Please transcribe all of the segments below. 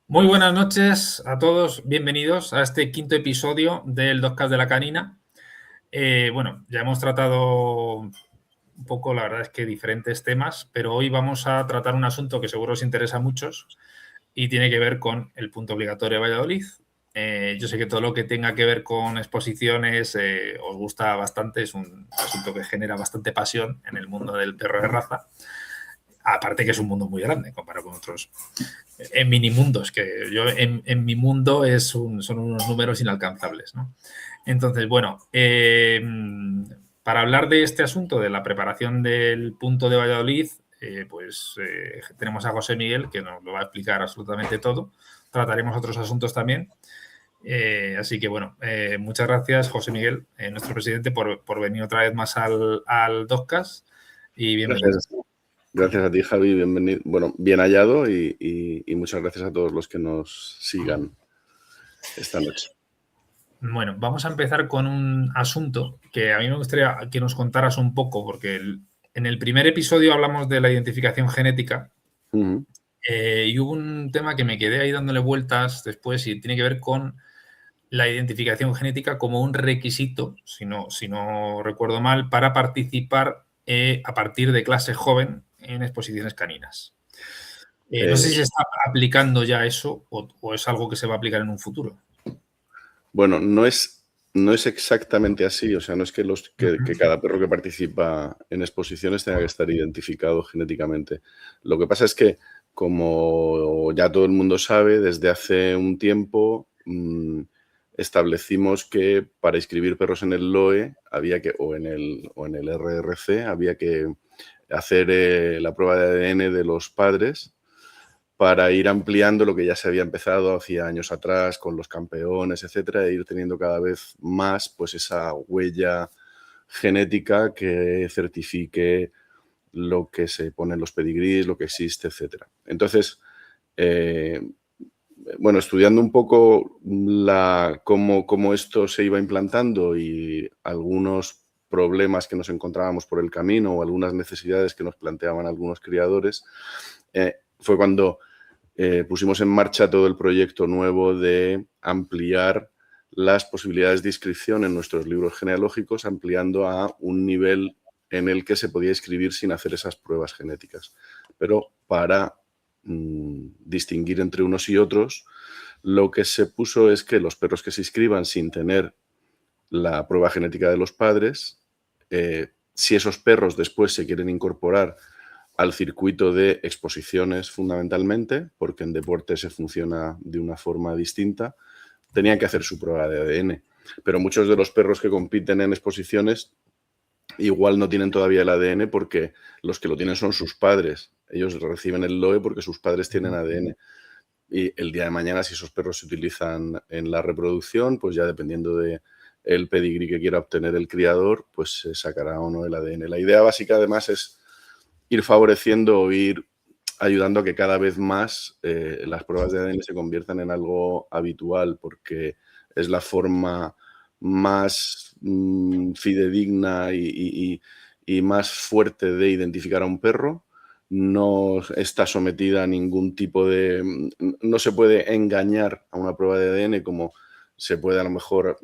Muy buenas noches a todos, bienvenidos a este quinto episodio del Podcast de la Canina. Bueno, ya hemos tratado un poco, la verdad es que diferentes temas, pero hoy vamos a tratar un asunto que seguro os interesa a muchos y tiene que ver con el punto obligatorio de Valladolid. Yo sé que todo lo que tenga que ver con exposiciones os gusta bastante, es un asunto que genera bastante pasión en el mundo del perro de raza. Aparte que es un mundo muy grande comparado con otros en minimundos, que yo en mi mundo son unos números inalcanzables, ¿no? Entonces, bueno, para hablar de este asunto, de la preparación del punto de Valladolid, tenemos a José Miguel, que nos lo va a explicar absolutamente todo. Trataremos otros asuntos también. Así que, bueno, muchas gracias, José Miguel, nuestro presidente, por venir otra vez más al Dogcast y bienvenido. Gracias. Gracias a ti, Javi. Bienvenido. Bueno, bien hallado y muchas gracias a todos los que nos sigan esta noche. Bueno, vamos a empezar con un asunto que a mí me gustaría que nos contaras un poco, porque en el primer episodio hablamos de la identificación genética y hubo un tema que me quedé ahí dándole vueltas después y tiene que ver con la identificación genética como un requisito, si no recuerdo mal, para participar a partir de clase joven en exposiciones caninas. No sé si se está aplicando ya eso o es algo que se va a aplicar en un futuro. Bueno, no es exactamente así. O sea, no es que cada perro que participa en exposiciones tenga que estar identificado genéticamente. Lo que pasa es que, como ya todo el mundo sabe, desde hace un tiempo establecimos que para inscribir perros en el LOE o en el RRC había que hacer la prueba de ADN de los padres para ir ampliando lo que ya se había empezado hacía años atrás con los campeones, etcétera, e ir teniendo cada vez más pues esa huella genética que certifique lo que se pone en los pedigrís, lo que existe, etcétera. Entonces, bueno, estudiando un poco cómo esto se iba implantando y algunos problemas que nos encontrábamos por el camino o algunas necesidades que nos planteaban algunos criadores, fue cuando pusimos en marcha todo el proyecto nuevo de ampliar las posibilidades de inscripción en nuestros libros genealógicos, ampliando a un nivel en el que se podía inscribir sin hacer esas pruebas genéticas. Pero para distinguir entre unos y otros, lo que se puso es que los perros que se inscriban sin tener la prueba genética de los padres, si esos perros después se quieren incorporar al circuito de exposiciones fundamentalmente, porque en deporte se funciona de una forma distinta, tenían que hacer su prueba de ADN. Pero muchos de los perros que compiten en exposiciones igual no tienen todavía el ADN porque los que lo tienen son sus padres. Ellos reciben el LOE porque sus padres tienen ADN. Y el día de mañana, si esos perros se utilizan en la reproducción, pues ya dependiendo de el pedigrí que quiera obtener el criador, pues se sacará o no el ADN. La idea básica, además, es ir favoreciendo o ir ayudando a que cada vez más las pruebas de ADN se conviertan en algo habitual, porque es la forma más fidedigna y más fuerte de identificar a un perro. No está sometida a ningún tipo de... No se puede engañar a una prueba de ADN como se puede a lo mejor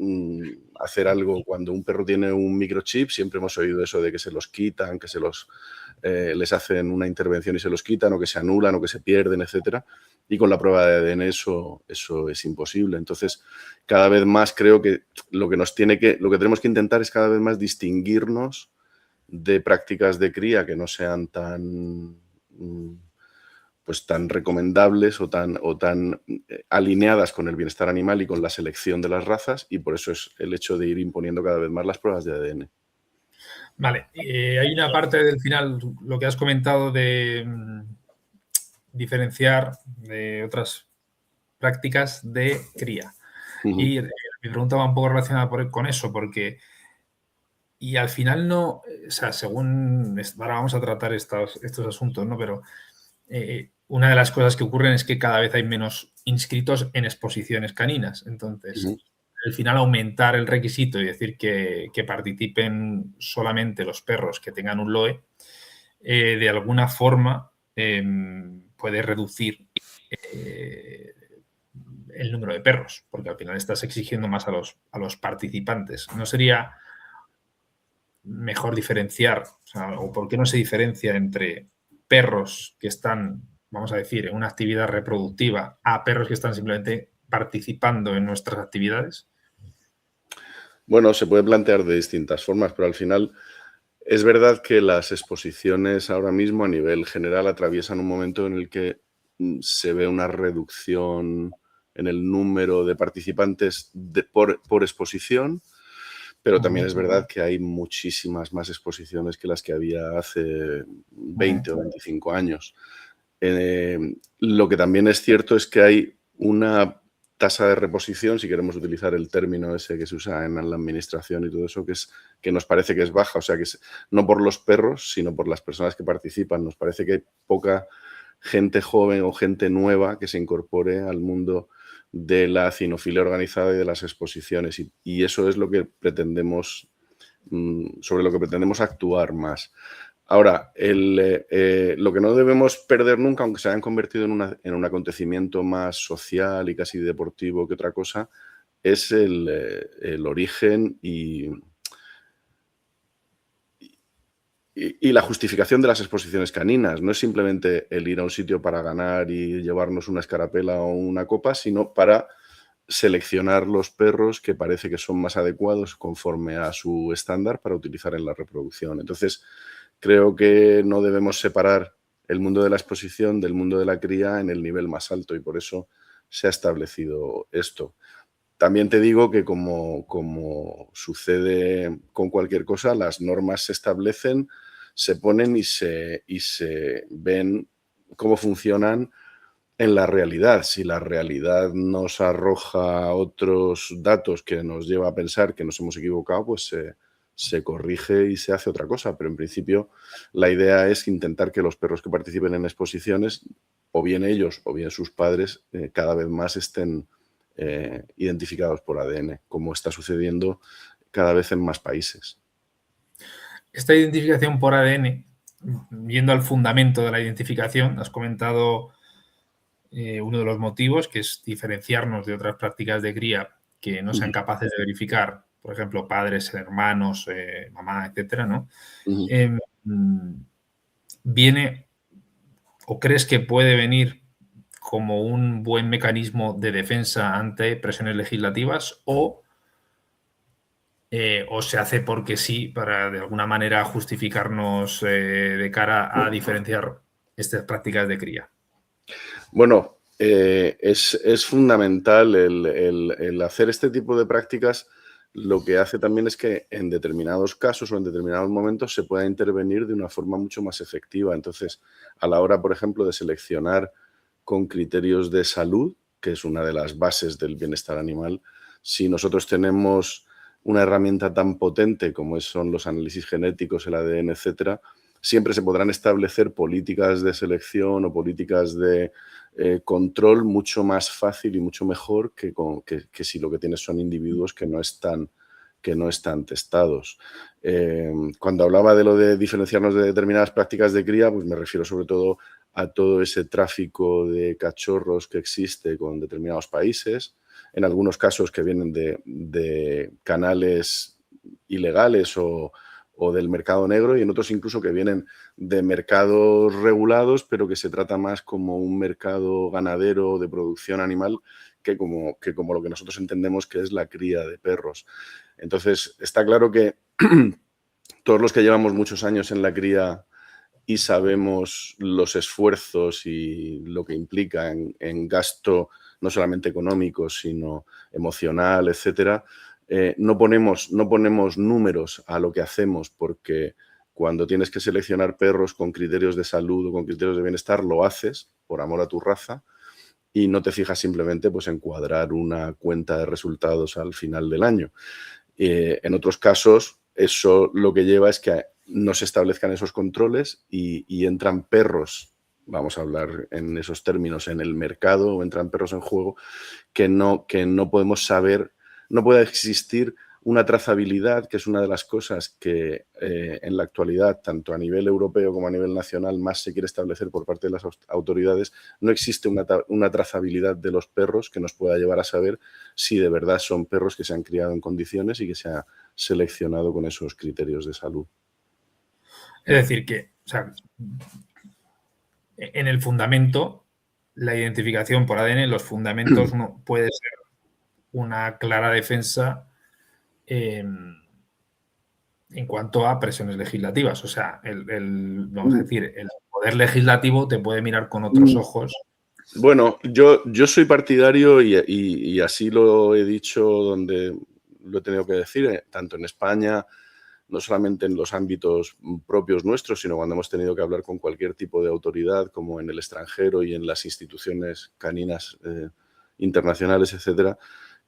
hacer algo cuando un perro tiene un microchip. Siempre hemos oído eso de que se los quitan, que les hacen una intervención y se los quitan, o que se anulan, o que se pierden, etcétera. Y con la prueba de ADN eso es imposible. Entonces, cada vez más creo que lo que tenemos que intentar es cada vez más distinguirnos de prácticas de cría que no sean tan recomendables o tan alineadas con el bienestar animal y con la selección de las razas, y por eso es el hecho de ir imponiendo cada vez más las pruebas de ADN. Vale, hay una parte del final, lo que has comentado de diferenciar de otras prácticas de cría. Y mi pregunta va un poco relacionada con eso, porque y al final no, o sea, según, ahora vamos a tratar estos asuntos, ¿no? Pero una de las cosas que ocurren es que cada vez hay menos inscritos en exposiciones caninas. Entonces, al final aumentar el requisito y decir que participen solamente los perros que tengan un LOE, de alguna forma puede reducir el número de perros, porque al final estás exigiendo más a los participantes. ¿No sería mejor diferenciar, o por qué no se diferencia entre perros que están, vamos a decir, en una actividad reproductiva a perros que están simplemente participando en nuestras actividades? Bueno, se puede plantear de distintas formas, pero al final es verdad que las exposiciones ahora mismo a nivel general atraviesan un momento en el que se ve una reducción en el número de participantes por exposición, pero también es verdad que hay muchísimas más exposiciones que las que había hace 20 o 25 años. Lo que también es cierto es que hay una tasa de reposición, si queremos utilizar el término ese que se usa en la administración y todo eso, que nos parece que es baja. O sea, que no por los perros, sino por las personas que participan. Nos parece que hay poca gente joven o gente nueva que se incorpore al mundo de la cinofilia organizada y de las exposiciones. Y eso es lo que pretendemos, sobre lo que pretendemos actuar más. Ahora, lo que no debemos perder nunca, aunque se hayan convertido en un acontecimiento más social y casi deportivo que otra cosa, es el origen y la justificación de las exposiciones caninas. No es simplemente el ir a un sitio para ganar y llevarnos una escarapela o una copa, sino para seleccionar los perros que parece que son más adecuados conforme a su estándar para utilizar en la reproducción. Entonces, creo que no debemos separar el mundo de la exposición del mundo de la cría en el nivel más alto y por eso se ha establecido esto. También te digo que como sucede con cualquier cosa, las normas se establecen, se ponen y se ven cómo funcionan en la realidad. Si la realidad nos arroja otros datos que nos lleva a pensar que nos hemos equivocado, pues se corrige y se hace otra cosa. Pero en principio la idea es intentar que los perros que participen en exposiciones, o bien ellos o bien sus padres, cada vez más estén identificados por ADN, como está sucediendo cada vez en más países. Esta identificación por ADN, yendo al fundamento de la identificación, has comentado uno de los motivos, que es diferenciarnos de otras prácticas de cría que no sean capaces de verificar, por ejemplo, padres, hermanos, mamá, etcétera, ¿no? ¿Viene o crees que puede venir como un buen mecanismo de defensa ante presiones legislativas o se hace porque sí, para de alguna manera justificarnos de cara a diferenciar estas prácticas de cría? Bueno, es fundamental el hacer este tipo de prácticas. Lo que hace también es que en determinados casos o en determinados momentos se pueda intervenir de una forma mucho más efectiva. Entonces, a la hora, por ejemplo, de seleccionar con criterios de salud, que es una de las bases del bienestar animal, si nosotros tenemos una herramienta tan potente como son los análisis genéticos, el ADN, etcétera, siempre se podrán establecer políticas de selección o políticas de control mucho más fácil y mucho mejor que si lo que tienes son individuos que no están testados. Cuando hablaba de lo de diferenciarnos de determinadas prácticas de cría, pues me refiero sobre todo a todo ese tráfico de cachorros que existe con determinados países, en algunos casos que vienen de canales ilegales o del mercado negro y en otros incluso que vienen de mercados regulados, pero que se trata más como un mercado ganadero de producción animal que como lo que nosotros entendemos que es la cría de perros. Entonces, está claro que todos los que llevamos muchos años en la cría y sabemos los esfuerzos y lo que implica en gasto no solamente económico, sino emocional, etcétera, no ponemos números a lo que hacemos porque cuando tienes que seleccionar perros con criterios de salud o con criterios de bienestar, lo haces por amor a tu raza y no te fijas simplemente pues, en cuadrar una cuenta de resultados al final del año. En otros casos, eso lo que lleva es que no se establezcan esos controles y entran perros, vamos a hablar en esos términos, en el mercado o entran perros en juego que no podemos saber, no puede existir una trazabilidad, que es una de las cosas que en la actualidad, tanto a nivel europeo como a nivel nacional, más se quiere establecer por parte de las autoridades. No existe una trazabilidad de los perros que nos pueda llevar a saber si de verdad son perros que se han criado en condiciones y que se ha seleccionado con esos criterios de salud. Es decir, que, o sea, en el fundamento, la identificación por ADN, los fundamentos no puede ser una clara defensa en cuanto a presiones legislativas. O sea, vamos a decir, el poder legislativo te puede mirar con otros ojos. Bueno, yo soy partidario y así lo he dicho donde lo he tenido que decir, tanto en España, no solamente en los ámbitos propios nuestros, sino cuando hemos tenido que hablar con cualquier tipo de autoridad, como en el extranjero y en las instituciones caninas internacionales, etcétera,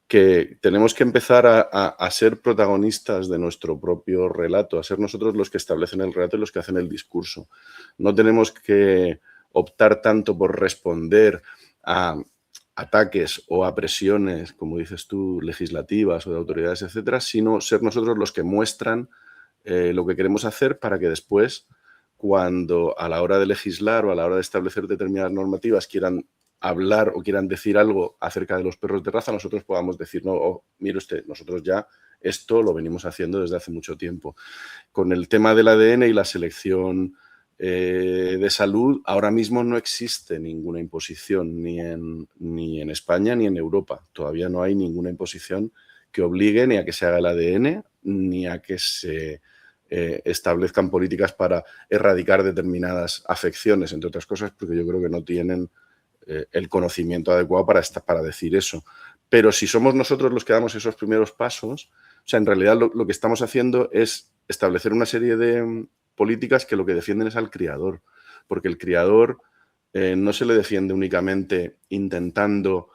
que tenemos que empezar a ser protagonistas de nuestro propio relato, a ser nosotros los que establecen el relato y los que hacen el discurso. No tenemos que optar tanto por responder a ataques o a presiones, como dices tú, legislativas o de autoridades, etcétera, sino ser nosotros los que muestran lo que queremos hacer para que después, cuando a la hora de legislar o a la hora de establecer determinadas normativas quieran hablar o quieran decir algo acerca de los perros de raza, nosotros podamos decir, no, oh, mire usted, nosotros ya esto lo venimos haciendo desde hace mucho tiempo. Con el tema del ADN y la selección de salud, ahora mismo no existe ninguna imposición ni en España ni en Europa. Todavía no hay ninguna imposición que obligue ni a que se haga el ADN ni a que se establezcan políticas para erradicar determinadas afecciones, entre otras cosas, porque yo creo que no tienen el conocimiento adecuado para decir eso. Pero si somos nosotros los que damos esos primeros pasos, o sea, en realidad lo que estamos haciendo es establecer una serie de políticas que lo que defienden es al criador, porque el criador no se le defiende únicamente intentando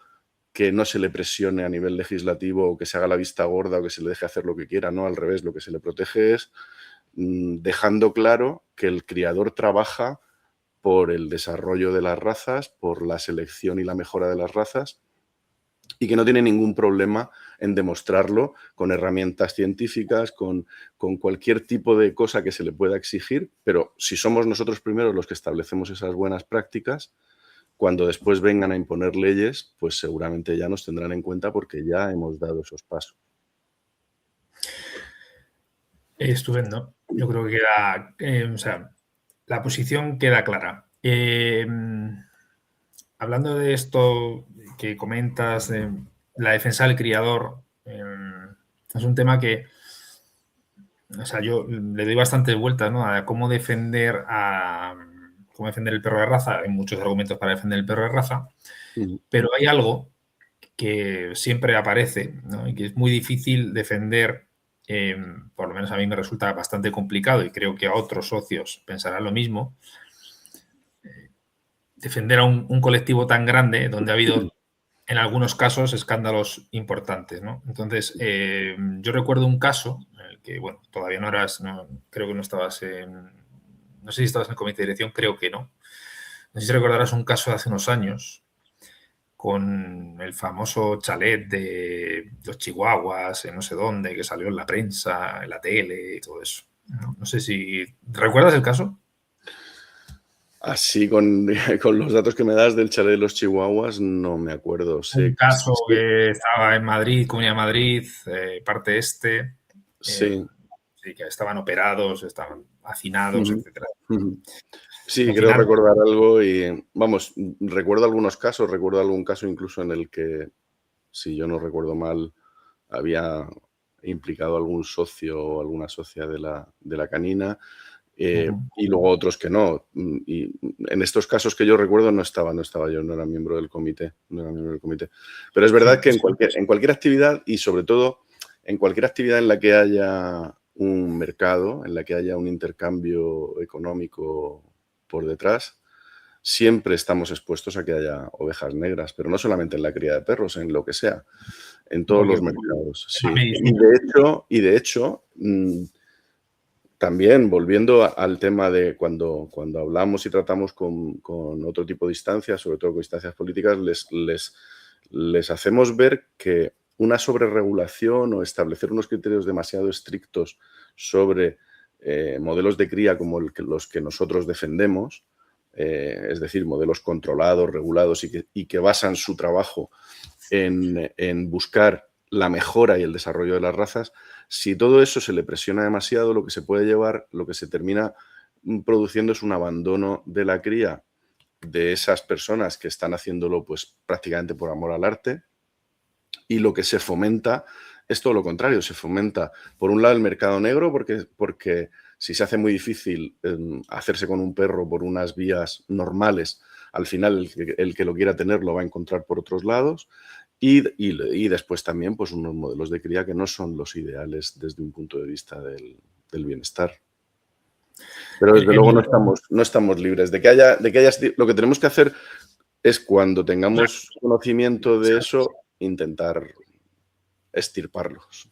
que no se le presione a nivel legislativo o que se haga la vista gorda o que se le deje hacer lo que quiera, no, al revés, lo que se le protege es dejando claro que el criador trabaja por el desarrollo de las razas, por la selección y la mejora de las razas, y que no tiene ningún problema en demostrarlo con herramientas científicas, con cualquier tipo de cosa que se le pueda exigir, pero si somos nosotros primeros los que establecemos esas buenas prácticas, cuando después vengan a imponer leyes, pues seguramente ya nos tendrán en cuenta porque ya hemos dado esos pasos. Estupendo. Yo creo que queda, o sea, la posición queda clara. Hablando de esto que comentas, la defensa del criador, es un tema que, o sea, yo le doy bastantes vueltas, ¿no? A cómo defender el perro de raza. Hay muchos argumentos para defender el perro de raza, pero hay algo que siempre aparece, ¿no? Y que es muy difícil defender, por lo menos a mí me resulta bastante complicado y creo que a otros socios pensarán lo mismo. Defender a un colectivo tan grande donde ha habido en algunos casos escándalos importantes, ¿no? Entonces, yo recuerdo un caso en el que, bueno, todavía creo que no estabas no sé si estabas en el comité de dirección, creo que no. No sé si recordarás un caso de hace unos años con el famoso chalet de los chihuahuas, en no sé dónde, que salió en la prensa, en la tele y todo eso. No sé si... ¿Recuerdas el caso? Así con los datos que me das del chalet de los chihuahuas, no me acuerdo. Un caso que estaba en Madrid, Comunidad de Madrid, parte este. Sí. Sí, que estaban operados, estaban hacinados, etcétera. Sí, creo recordar algo y, vamos, recuerdo algunos casos, recuerdo algún caso incluso en el que, si yo no recuerdo mal, había implicado algún socio o alguna socia de la canina. Y luego otros que no. Y en estos casos que yo recuerdo no estaba yo, no era miembro del comité. Pero es verdad que en cualquier actividad y sobre todo en cualquier actividad en la que haya un mercado, en la que haya un intercambio económico por detrás, siempre estamos expuestos a que haya ovejas negras, pero no solamente en la cría de perros, en lo que sea, en todos los mercados. Sí. Y de hecho también, volviendo al tema de cuando hablamos y tratamos con otro tipo de instancias, sobre todo con instancias políticas, les hacemos ver que una sobreregulación o establecer unos criterios demasiado estrictos sobre modelos de cría como los que nosotros defendemos, es decir, modelos controlados, regulados y que basan su trabajo en buscar la mejora y el desarrollo de las razas, si todo eso se le presiona demasiado, lo que se termina produciendo es un abandono de la cría de esas personas que están haciéndolo pues prácticamente por amor al arte, y lo que se fomenta es todo lo contrario, se fomenta por un lado el mercado negro porque si se hace muy difícil hacerse con un perro por unas vías normales, al final el que lo quiera tener lo va a encontrar por otros lados, y después también pues unos modelos de cría que no son los ideales desde un punto de vista del bienestar. Pero desde luego no estamos libres de que haya lo que tenemos que hacer es, cuando tengamos conocimiento de eso, intentar extirparlos.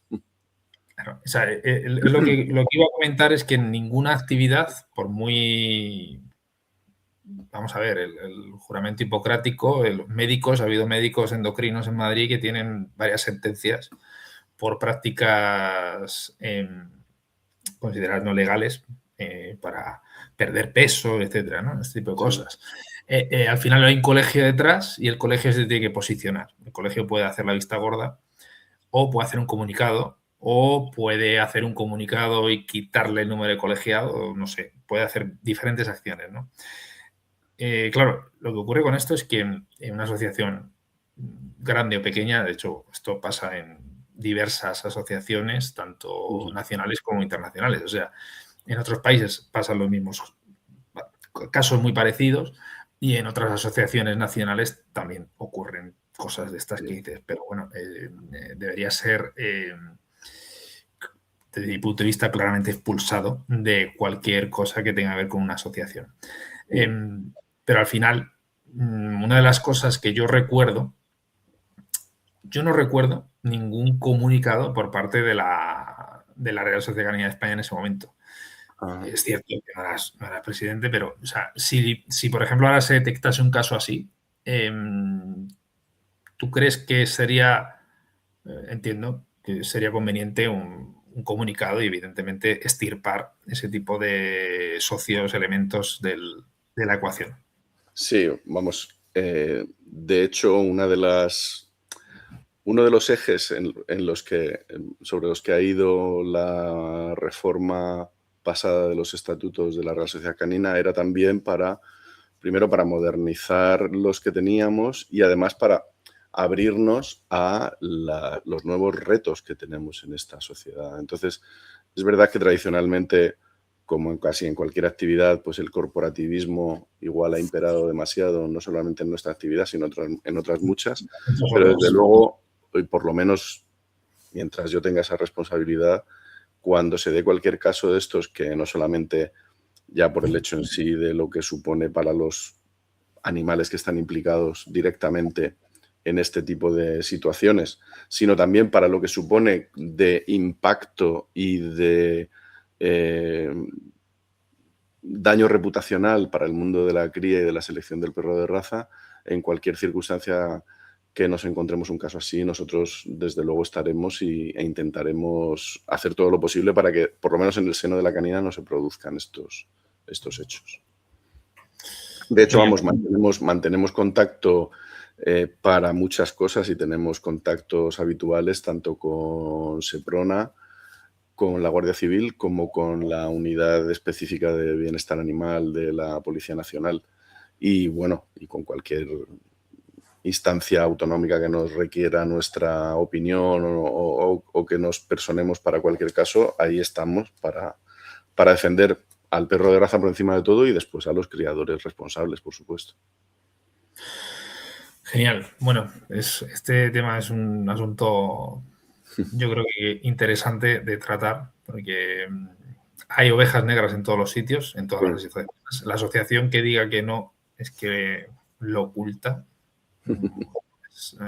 Claro, o sea, lo que iba a comentar es que en ninguna actividad, por muy, vamos a ver, el juramento hipocrático, los médicos, ha habido médicos endocrinos en Madrid que tienen varias sentencias por prácticas consideradas no legales para perder peso, etcétera, ¿no? Este tipo de cosas. Al final hay un colegio detrás y el colegio se tiene que posicionar. El colegio puede hacer la vista gorda o puede hacer un comunicado, o puede hacer un comunicado y quitarle el número de colegiado, no sé, puede hacer diferentes acciones, ¿no? Claro, lo que ocurre con esto es que en una asociación grande o pequeña, de hecho, esto pasa en diversas asociaciones, tanto nacionales como internacionales. O sea, en otros países pasan los mismos casos muy parecidos, y en otras asociaciones nacionales también ocurren cosas de estas que dices. Pero bueno, debería ser, desde mi punto de vista, claramente expulsado de cualquier cosa que tenga que ver con una asociación. Pero al final, una de las cosas que yo no recuerdo ningún comunicado por parte de la Real Sociedad Canina de España en ese momento. Es cierto que no eras presidente, pero o sea, si por ejemplo ahora se detectase un caso así, ¿tú crees que sería, entiendo, que sería conveniente un comunicado y evidentemente extirpar ese tipo de socios, elementos de la ecuación? Sí, vamos. De hecho, uno de los ejes sobre los que ha ido la reforma pasada de los estatutos de la Real Sociedad Canina era también primero para modernizar los que teníamos, y además para abrirnos a los nuevos retos que tenemos en esta sociedad. Entonces, es verdad que tradicionalmente, como casi en cualquier actividad, pues el corporativismo igual ha imperado demasiado, no solamente en nuestra actividad, sino en otras muchas. Pero desde luego, y por lo menos mientras yo tenga esa responsabilidad, cuando se dé cualquier caso de estos, que no solamente ya por el hecho en sí de lo que supone para los animales que están implicados directamente en este tipo de situaciones, sino también para lo que supone de impacto y de daño reputacional para el mundo de la cría y de la selección del perro de raza. En cualquier circunstancia que nos encontremos un caso así, nosotros desde luego estaremos e intentaremos hacer todo lo posible para que, por lo menos en el seno de la canina, no se produzcan estos hechos. De hecho, mantenemos contacto para muchas cosas, y tenemos contactos habituales tanto con Seprona, con la Guardia Civil, como con la Unidad Específica de Bienestar Animal de la Policía Nacional, y bueno, y con cualquier instancia autonómica que nos requiera nuestra opinión o que nos personemos para cualquier caso. Ahí estamos para defender al perro de raza por encima de todo, y después a los criadores responsables, por supuesto. Genial. Bueno, este tema es un asunto, yo creo que interesante de tratar, porque hay ovejas negras en todos los sitios, en todas las asociaciones. La asociación que diga que no es que lo oculta. No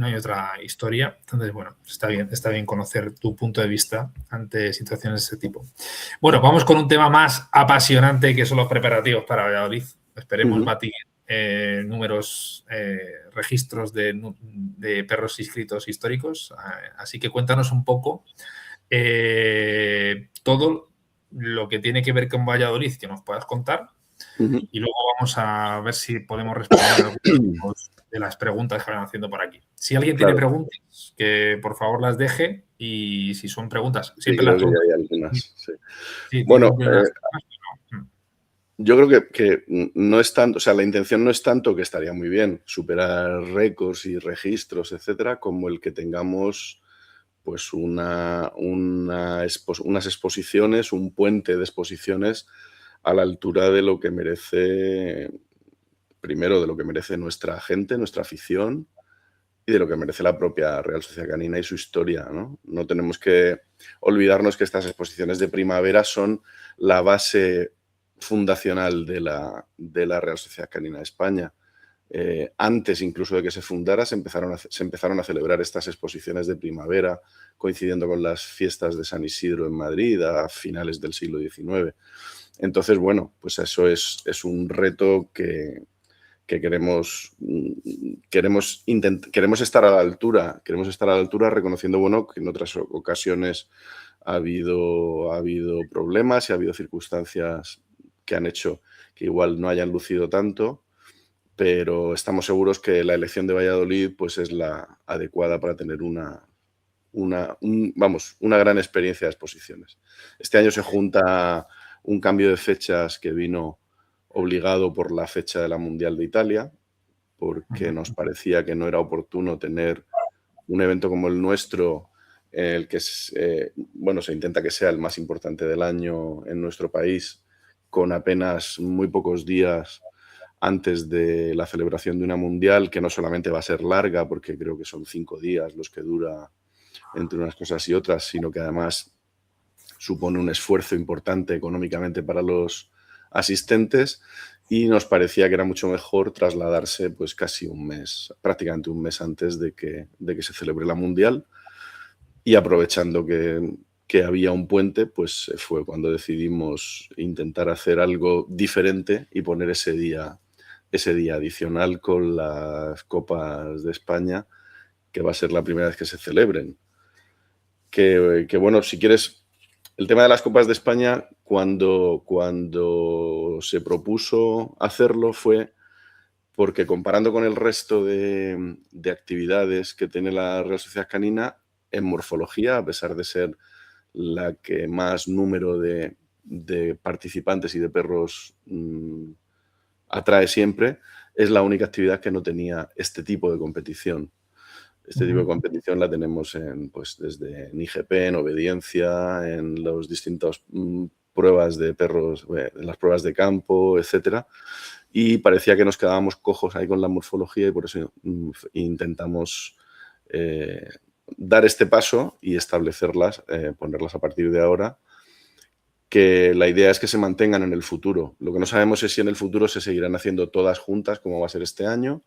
hay otra historia. Entonces, bueno, está bien conocer tu punto de vista ante situaciones de este tipo. Bueno, vamos con un tema más apasionante, que son los preparativos para Valladolid. Esperemos, Mati, números, registros de perros inscritos históricos. Así que cuéntanos un poco todo lo que tiene que ver con Valladolid que nos puedas contar. Y luego vamos a ver si podemos responder algunas de las preguntas que van haciendo por aquí. Si alguien tiene preguntas, que por favor las deje, y si son preguntas, siempre las preguntas. Hay algunas, sí. Sí, Bueno, yo creo que no es tanto, o sea, la intención no es tanto, que estaría muy bien superar récords y registros, etcétera, como el que tengamos pues unas exposiciones, un puente de exposiciones a la altura de lo que merece, primero, de lo que merece nuestra gente, nuestra afición, y de lo que merece la propia Real Sociedad Canina y su historia, ¿no? No tenemos que olvidarnos que estas exposiciones de primavera son la base fundacional de la Real Sociedad Canina de España. Antes incluso de que se fundara, se empezaron a celebrar estas exposiciones de primavera, coincidiendo con las fiestas de San Isidro en Madrid a finales del siglo XIX. Entonces, bueno, pues eso es un reto que queremos estar a la altura, reconociendo, bueno, que en otras ocasiones ha habido problemas y ha habido circunstancias que han hecho que igual no hayan lucido tanto, pero estamos seguros que la elección de Valladolid pues es la adecuada para tener una gran experiencia de exposiciones. Este año se junta un cambio de fechas que vino obligado por la fecha de la Mundial de Italia, porque nos parecía que no era oportuno tener un evento como el nuestro, en el que se intenta que sea el más importante del año en nuestro país, con apenas muy pocos días antes de la celebración de una Mundial, que no solamente va a ser larga, porque creo que son 5 días los que dura entre unas cosas y otras, sino que además supone un esfuerzo importante económicamente para los asistentes, y nos parecía que era mucho mejor trasladarse pues casi un mes, prácticamente un mes antes de que se celebre la Mundial, y aprovechando que había un puente, pues fue cuando decidimos intentar hacer algo diferente y poner ese día adicional con las Copas de España, que va a ser la primera vez que se celebren. Que bueno, si quieres, el tema de las Copas de España, cuando se propuso hacerlo, fue porque, comparando con el resto de actividades que tiene la Real Sociedad Canina, en morfología, a pesar de ser la que más número de participantes y de perros atrae siempre, es la única actividad que no tenía este tipo de competición. Este tipo de competición la tenemos desde en IGP, en obediencia, en las distintas pruebas de perros, en las pruebas de campo, etcétera. Y parecía que nos quedábamos cojos ahí con la morfología, y por eso intentamos dar este paso y establecerlas, ponerlas a partir de ahora, que la idea es que se mantengan en el futuro. Lo que no sabemos es si en el futuro se seguirán haciendo todas juntas, como va a ser este año,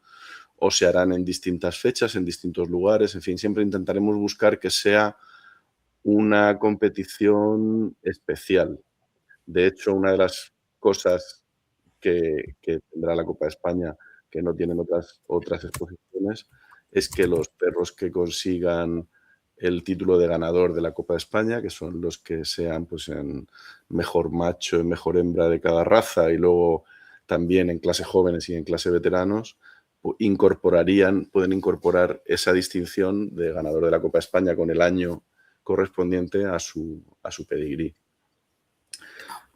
o se harán en distintas fechas, en distintos lugares. En fin, siempre intentaremos buscar que sea una competición especial. De hecho, una de las cosas que tendrá la Copa de España, que no tienen otras exposiciones, es que los perros que consigan el título de ganador de la Copa de España, que son los que sean pues en mejor macho y mejor hembra de cada raza, y luego también en clase jóvenes y en clase veteranos, pueden incorporar esa distinción de ganador de la Copa de España con el año correspondiente a su pedigrí.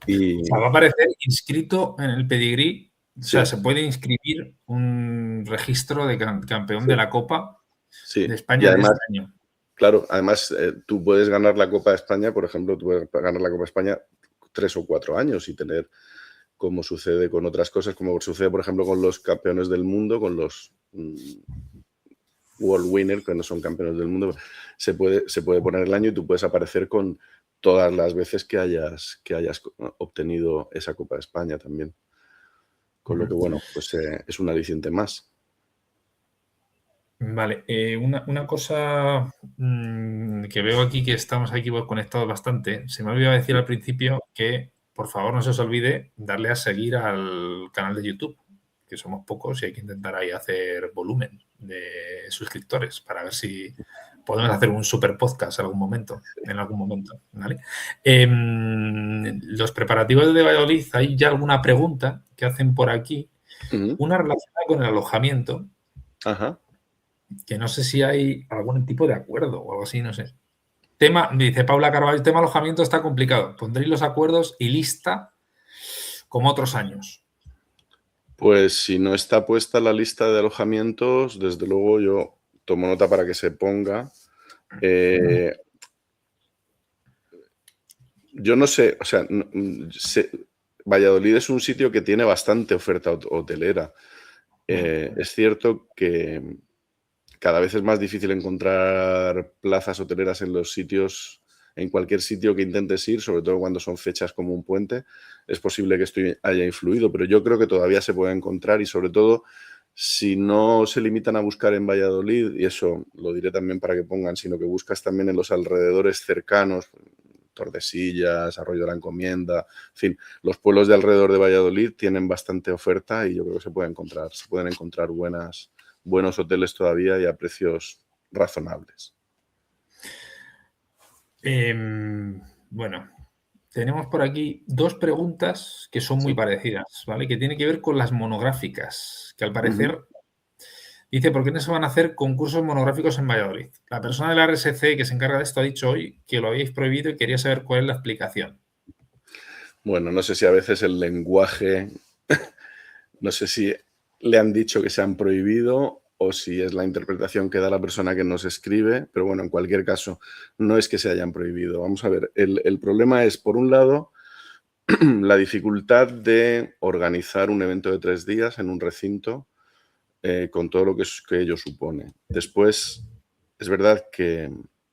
O sea, va a aparecer inscrito en el pedigrí. O sea, se puede inscribir un registro de campeón de la Copa de España, y además, de este año. Claro, además tú puedes ganar la Copa de España, por ejemplo, tú puedes ganar la Copa de España 3 o 4 años y tener, como sucede con otras cosas, como sucede, por ejemplo, con los campeones del mundo, con los World Winner, que no son campeones del mundo, se puede poner el año y tú puedes aparecer con todas las veces que hayas obtenido esa Copa de España también. Con lo que, bueno, pues es un aliciente más. Vale, una cosa que veo aquí, que estamos aquí conectados bastante. Se me ha olvidado decir al principio que, por favor, no se os olvide darle a seguir al canal de YouTube, que somos pocos y hay que intentar ahí hacer volumen de suscriptores para ver si podemos hacer un super podcast en algún momento, ¿vale? Los preparativos de Valladolid, hay ya alguna pregunta que hacen por aquí, una relacionada con el alojamiento, Ajá. que no sé si hay algún tipo de acuerdo o algo así, no sé. Dice Paula Carvalho, el tema alojamiento está complicado. Pondréis los acuerdos y lista como otros años. Pues si no está puesta la lista de alojamientos, desde luego yo tomo nota para que se ponga. Yo no sé, o sea, Valladolid es un sitio que tiene bastante oferta hotelera. Es cierto que cada vez es más difícil encontrar plazas hoteleras en los sitios, en cualquier sitio que intentes ir, sobre todo cuando son fechas como un puente. Es posible que esto haya influido, pero yo creo que todavía se puede encontrar y sobre todo si no se limitan a buscar en Valladolid, y eso lo diré también para que pongan, sino que buscas también en los alrededores cercanos, Tordesillas, Arroyo de la Encomienda, en fin, los pueblos de alrededor de Valladolid tienen bastante oferta y yo creo que se pueden encontrar buenos hoteles todavía y a precios razonables. Bueno, tenemos por aquí dos preguntas que son muy parecidas, ¿vale? Que tienen que ver con las monográficas, que al parecer dice, ¿por qué no se van a hacer concursos monográficos en Valladolid? La persona de la RSC que se encarga de esto ha dicho hoy que lo habéis prohibido y quería saber cuál es la explicación. Bueno, no sé si a veces el lenguaje, no sé si le han dicho que se han prohibido o si es la interpretación que da la persona que nos escribe, pero bueno, en cualquier caso, no es que se hayan prohibido. Vamos a ver, el problema es, por un lado, la dificultad de organizar un evento de 3 días en un recinto con todo lo que ello supone. Después, es verdad que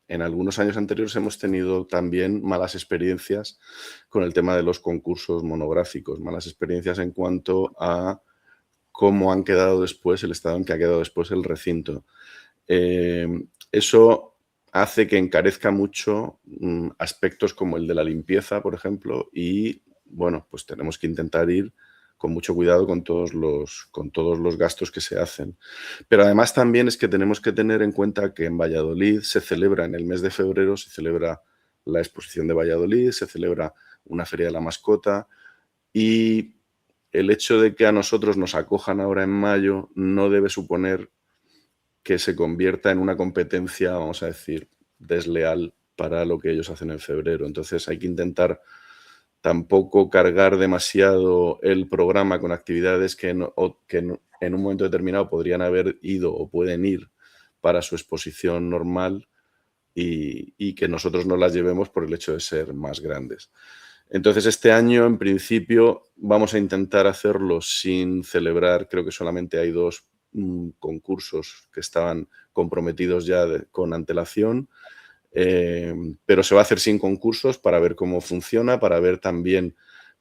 en algunos años anteriores hemos tenido también malas experiencias con el tema de los concursos monográficos, malas experiencias en cuanto a cómo han quedado después, el estado en que ha quedado después el recinto. Eso hace que encarezca mucho aspectos como el de la limpieza, por ejemplo, y bueno, pues tenemos que intentar ir con mucho cuidado con todos los gastos que se hacen. Pero además también es que tenemos que tener en cuenta que en Valladolid se celebra en el mes de febrero, se celebra la exposición de Valladolid, se celebra una feria de la mascota y el hecho de que a nosotros nos acojan ahora en mayo no debe suponer que se convierta en una competencia, vamos a decir, desleal para lo que ellos hacen en febrero. Entonces hay que intentar tampoco cargar demasiado el programa con actividades que en un momento determinado podrían haber ido o pueden ir para su exposición normal y que nosotros no las llevemos por el hecho de ser más grandes. Entonces, este año, en principio, vamos a intentar hacerlo sin celebrar. Creo que solamente hay 2 concursos que estaban comprometidos ya con antelación, pero se va a hacer sin concursos para ver cómo funciona, para ver también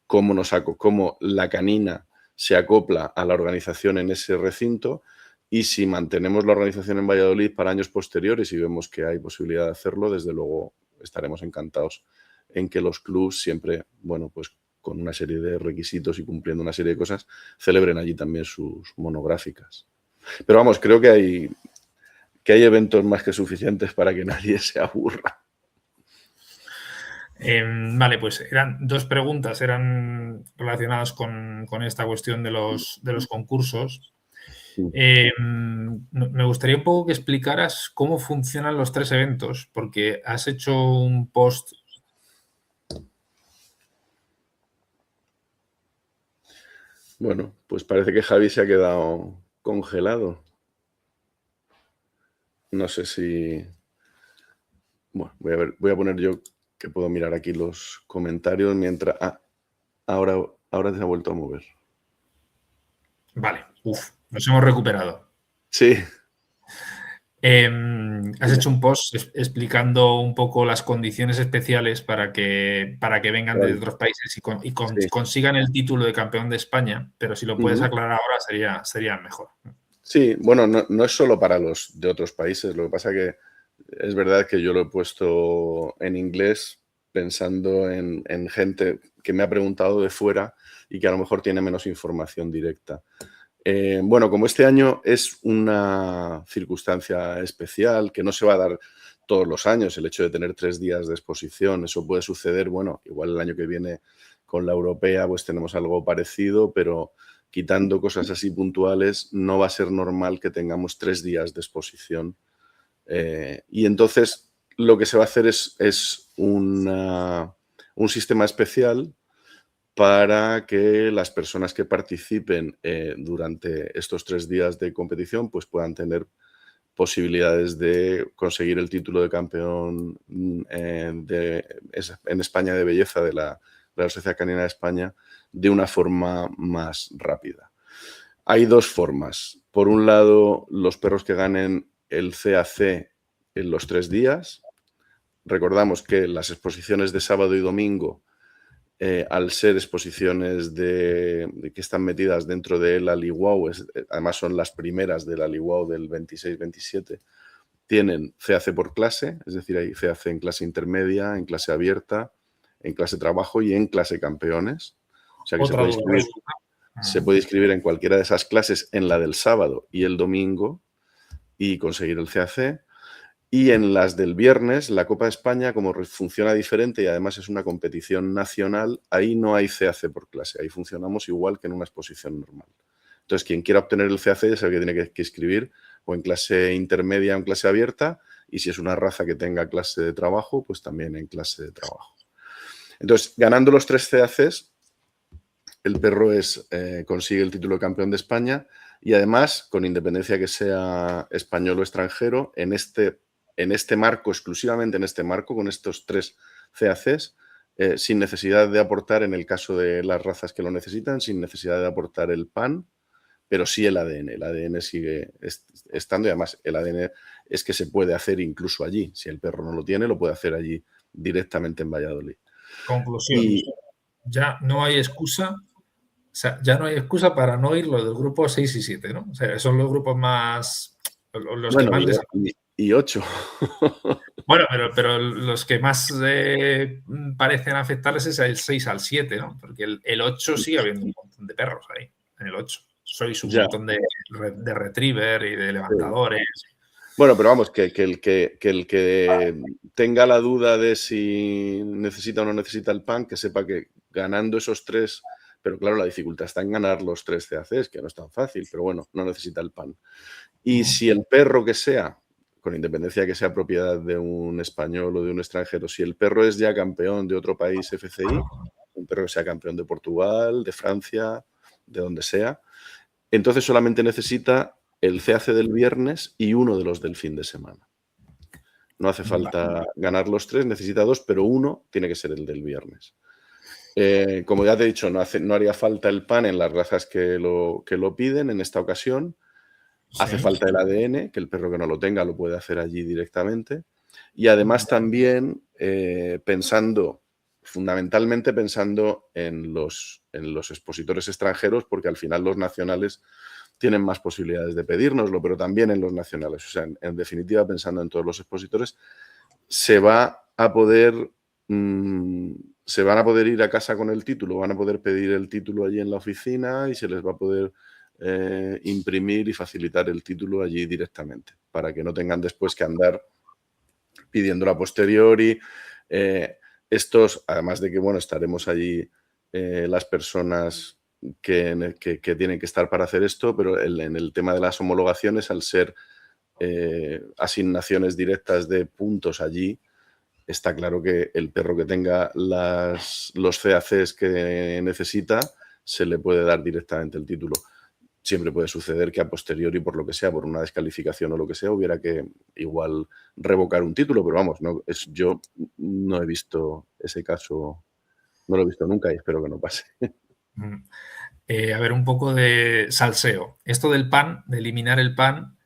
cómo la canina se acopla a la organización en ese recinto y si mantenemos la organización en Valladolid para años posteriores y vemos que hay posibilidad de hacerlo, desde luego estaremos encantados en que los clubs siempre, bueno, pues con una serie de requisitos y cumpliendo una serie de cosas, celebren allí también sus monográficas. Pero vamos, creo que hay eventos más que suficientes para que nadie se aburra. Vale, pues eran 2 preguntas, eran relacionadas con esta cuestión de los concursos. Me gustaría un poco que explicaras cómo funcionan los 3 eventos, porque has hecho un post. Bueno, pues parece que Javi se ha quedado congelado. No sé si... Bueno, voy a poner yo que puedo mirar aquí los comentarios mientras... ahora se ha vuelto a mover. Vale, nos hemos recuperado. Sí. Has hecho un post explicando un poco las condiciones especiales para que vengan de otros países y consigan el título de campeón de España, pero si lo puedes aclarar ahora sería mejor. Sí, bueno, no es solo para los de otros países, lo que pasa que es verdad que yo lo he puesto en inglés pensando en gente que me ha preguntado de fuera y que a lo mejor tiene menos información directa. Bueno, como este año es una circunstancia especial que no se va a dar todos los años, el hecho de tener 3 días de exposición, eso puede suceder, bueno, igual el año que viene con la europea pues tenemos algo parecido, pero quitando cosas así puntuales, no va a ser normal que tengamos 3 días de exposición. Y entonces lo que se va a hacer es un sistema especial para que las personas que participen durante estos 3 días de competición pues puedan tener posibilidades de conseguir el título de campeón en España de belleza de la Sociedad Canina de España de una forma más rápida. Hay 2 formas. Por un lado, los perros que ganen el CAC en los 3 días. Recordamos que las exposiciones de sábado y domingo, al ser exposiciones que están metidas dentro de la Liwao, además son las primeras de la Liwao del 26-27, tienen CAC por clase, es decir, hay CAC en clase intermedia, en clase abierta, en clase trabajo y en clase campeones. O sea que Otra duda. se puede inscribir en cualquiera de esas clases, en la del sábado y el domingo, y conseguir el CAC. Y en las del viernes, la Copa de España, como funciona diferente y además es una competición nacional, ahí no hay CAC por clase, ahí funcionamos igual que en una exposición normal. Entonces, quien quiera obtener el CAC ya sabe que tiene que inscribir o en clase intermedia o en clase abierta, y si es una raza que tenga clase de trabajo, pues también en clase de trabajo. Entonces, ganando los 3 CACs, el perro consigue el título de campeón de España y además, con independencia que sea español o extranjero, en este marco, exclusivamente en este marco, con estos 3 CACs, sin necesidad de aportar, en el caso de las razas que lo necesitan, sin necesidad de aportar el PAN, pero sí el ADN. El ADN sigue estando y además el ADN es que se puede hacer incluso allí. Si el perro no lo tiene, lo puede hacer allí directamente en Valladolid. Conclusión. Ya no hay excusa. O sea, ya no hay excusa para no ir los del grupo 6 y 7, ¿no? O sea, son los grupos más... Los bueno, que más y 8. Bueno, pero los que más parecen afectarles es el 6 al 7, ¿no? Porque el 8 sigue habiendo un montón de perros ahí, en el 8. Sois un montón de retriever y de levantadores. Bueno, pero vamos, que el que tenga la duda de si necesita o no necesita el PAN, que sepa que ganando esos 3, pero claro, la dificultad está en ganar los 3 CACs, que no es tan fácil, pero bueno, no necesita el PAN. Y si el perro que sea, con independencia de que sea propiedad de un español o de un extranjero, si el perro es ya campeón de otro país FCI, un perro que sea campeón de Portugal, de Francia, de donde sea, entonces solamente necesita el CAC del viernes y uno de los del fin de semana. No hace falta ganar los 3, necesita 2, pero uno tiene que ser el del viernes. Como ya te he dicho, no haría falta el PAN en las razas que lo piden en esta ocasión. Hace falta el ADN, que el perro que no lo tenga lo puede hacer allí directamente. Y además también fundamentalmente pensando en los expositores extranjeros, porque al final los nacionales tienen más posibilidades de pedírnoslo, pero también en los nacionales. O sea, en definitiva, pensando en todos los expositores, se van a poder ir a casa con el título, van a poder pedir el título allí en la oficina y se les va a poder imprimir y facilitar el título allí directamente, para que no tengan después que andar pidiéndolo a posteriori. Estos, además de que, bueno, estaremos allí las personas que tienen que estar para hacer esto, pero en el tema de las homologaciones, al ser asignaciones directas de puntos allí, está claro que el perro que tenga los CACs que necesita, se le puede dar directamente el título. Siempre puede suceder que a posteriori, por lo que sea, por una descalificación o lo que sea, hubiera que igual revocar un título, pero vamos, yo no he visto ese caso, no lo he visto nunca y espero que no pase. A ver, un poco de salseo. Esto del PAN, de eliminar el PAN,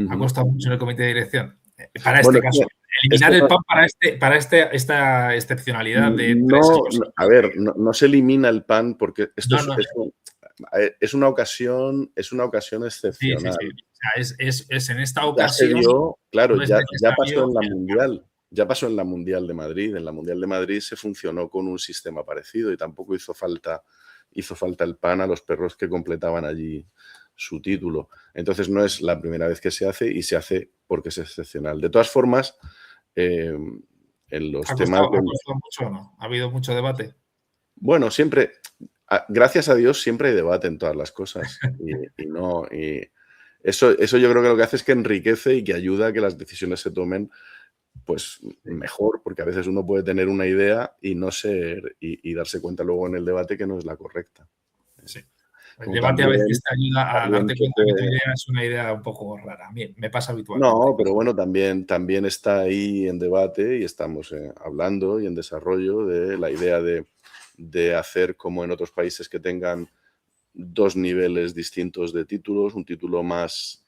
ha costado mucho en el comité de dirección. Para este caso, eliminar el PAN para esta excepcionalidad de... A ver, no se elimina el PAN porque esto es una ocasión excepcional. Sí. O sea, es en esta ocasión... Claro, ya pasó en la Mundial. Ya pasó en la Mundial de Madrid. En la Mundial de Madrid se funcionó con un sistema parecido y tampoco hizo falta el PAN a los perros que completaban allí su título. Entonces no es la primera vez que se hace y se hace porque es excepcional. De todas formas, en los temas... ¿Ha costado mucho o no? ¿Ha habido mucho debate? Bueno, siempre, gracias a Dios, siempre hay debate en todas las cosas. Y eso yo creo que lo que hace es que enriquece y que ayuda a que las decisiones se tomen pues mejor, porque a veces uno puede tener una idea y no ser y darse cuenta luego en el debate que no es la correcta. Sí. El Como debate también, a veces te ayuda a darte cuenta que tu puede... idea es una idea un poco rara. A mí me pasa habitualmente. No, pero bueno, también está ahí en debate y estamos hablando y en desarrollo de la idea de hacer como en otros países que tengan 2 niveles distintos de títulos, un título más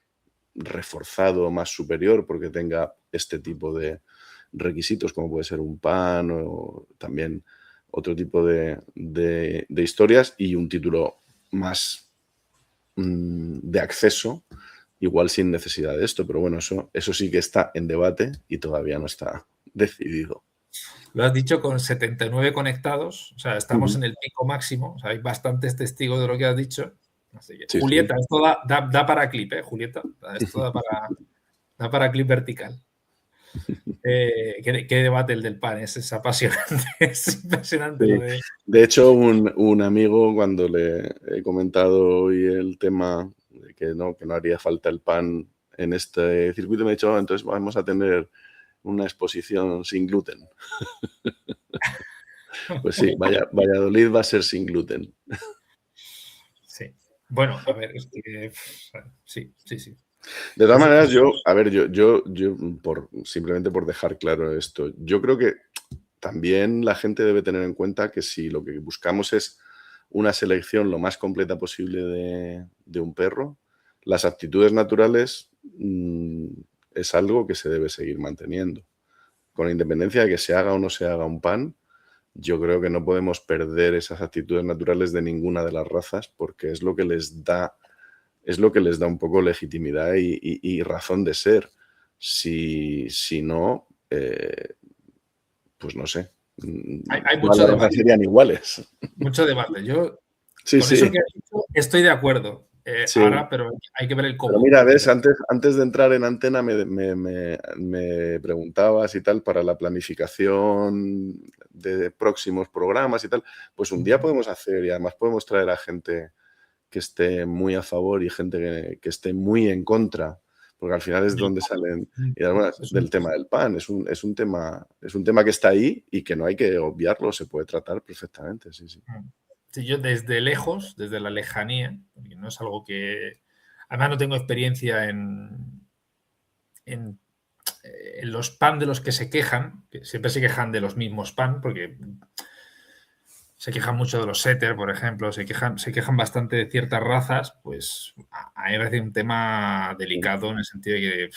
reforzado, más superior, porque tenga este tipo de requisitos, como puede ser un PAN o también otro tipo de historias, y un título más de acceso, igual sin necesidad de esto, pero bueno, eso sí que está en debate y todavía no está decidido. Lo has dicho con 79 conectados, o sea, estamos en el pico máximo, o sea, hay bastantes testigos de lo que has dicho. Así que, Sí, Julieta, sí. esto da para clip, Julieta? Esto da para clip vertical. ¿Qué debate el del PAN? Es apasionante, es impresionante Sí. lo de... De hecho, un amigo, cuando le he comentado hoy el tema de que no haría falta el PAN en este circuito, me ha dicho, entonces vamos a tener una exposición sin gluten. Pues sí, Valladolid va a ser sin gluten. Sí. Bueno, a ver, es que... Sí. De todas maneras, simplemente por dejar claro esto, yo creo que también la gente debe tener en cuenta que si lo que buscamos es una selección lo más completa posible de un perro, las aptitudes naturales es algo que se debe seguir manteniendo. Con independencia de que se haga o no se haga un PAN, yo creo que no podemos perder esas aptitudes naturales de ninguna de las razas porque es lo que les da un poco legitimidad y razón de ser. Si no, pues no sé. Hay Todas mucho las razas debate. serían iguales. Mucho debate. Yo Sí, con eso sí. que has dicho estoy de acuerdo. Sí. Ahora, pero hay que ver el Pero cómo. mira, Porque ves, antes de entrar en antena me preguntabas y tal para la planificación de próximos programas y tal. Pues un día podemos hacer y además podemos traer a gente que esté muy a favor y gente que esté muy en contra, porque al final es donde salen y además del tema del PAN. Es un tema que está ahí y que no hay que obviarlo, se puede tratar perfectamente, sí. Sí, yo desde lejos, desde la lejanía, porque no es algo que... Además no tengo experiencia en los PAN de los que se quejan, que siempre se quejan de los mismos PAN, porque se quejan mucho de los setter, por ejemplo, se quejan bastante de ciertas razas, pues a mí me parece un tema delicado en el sentido de que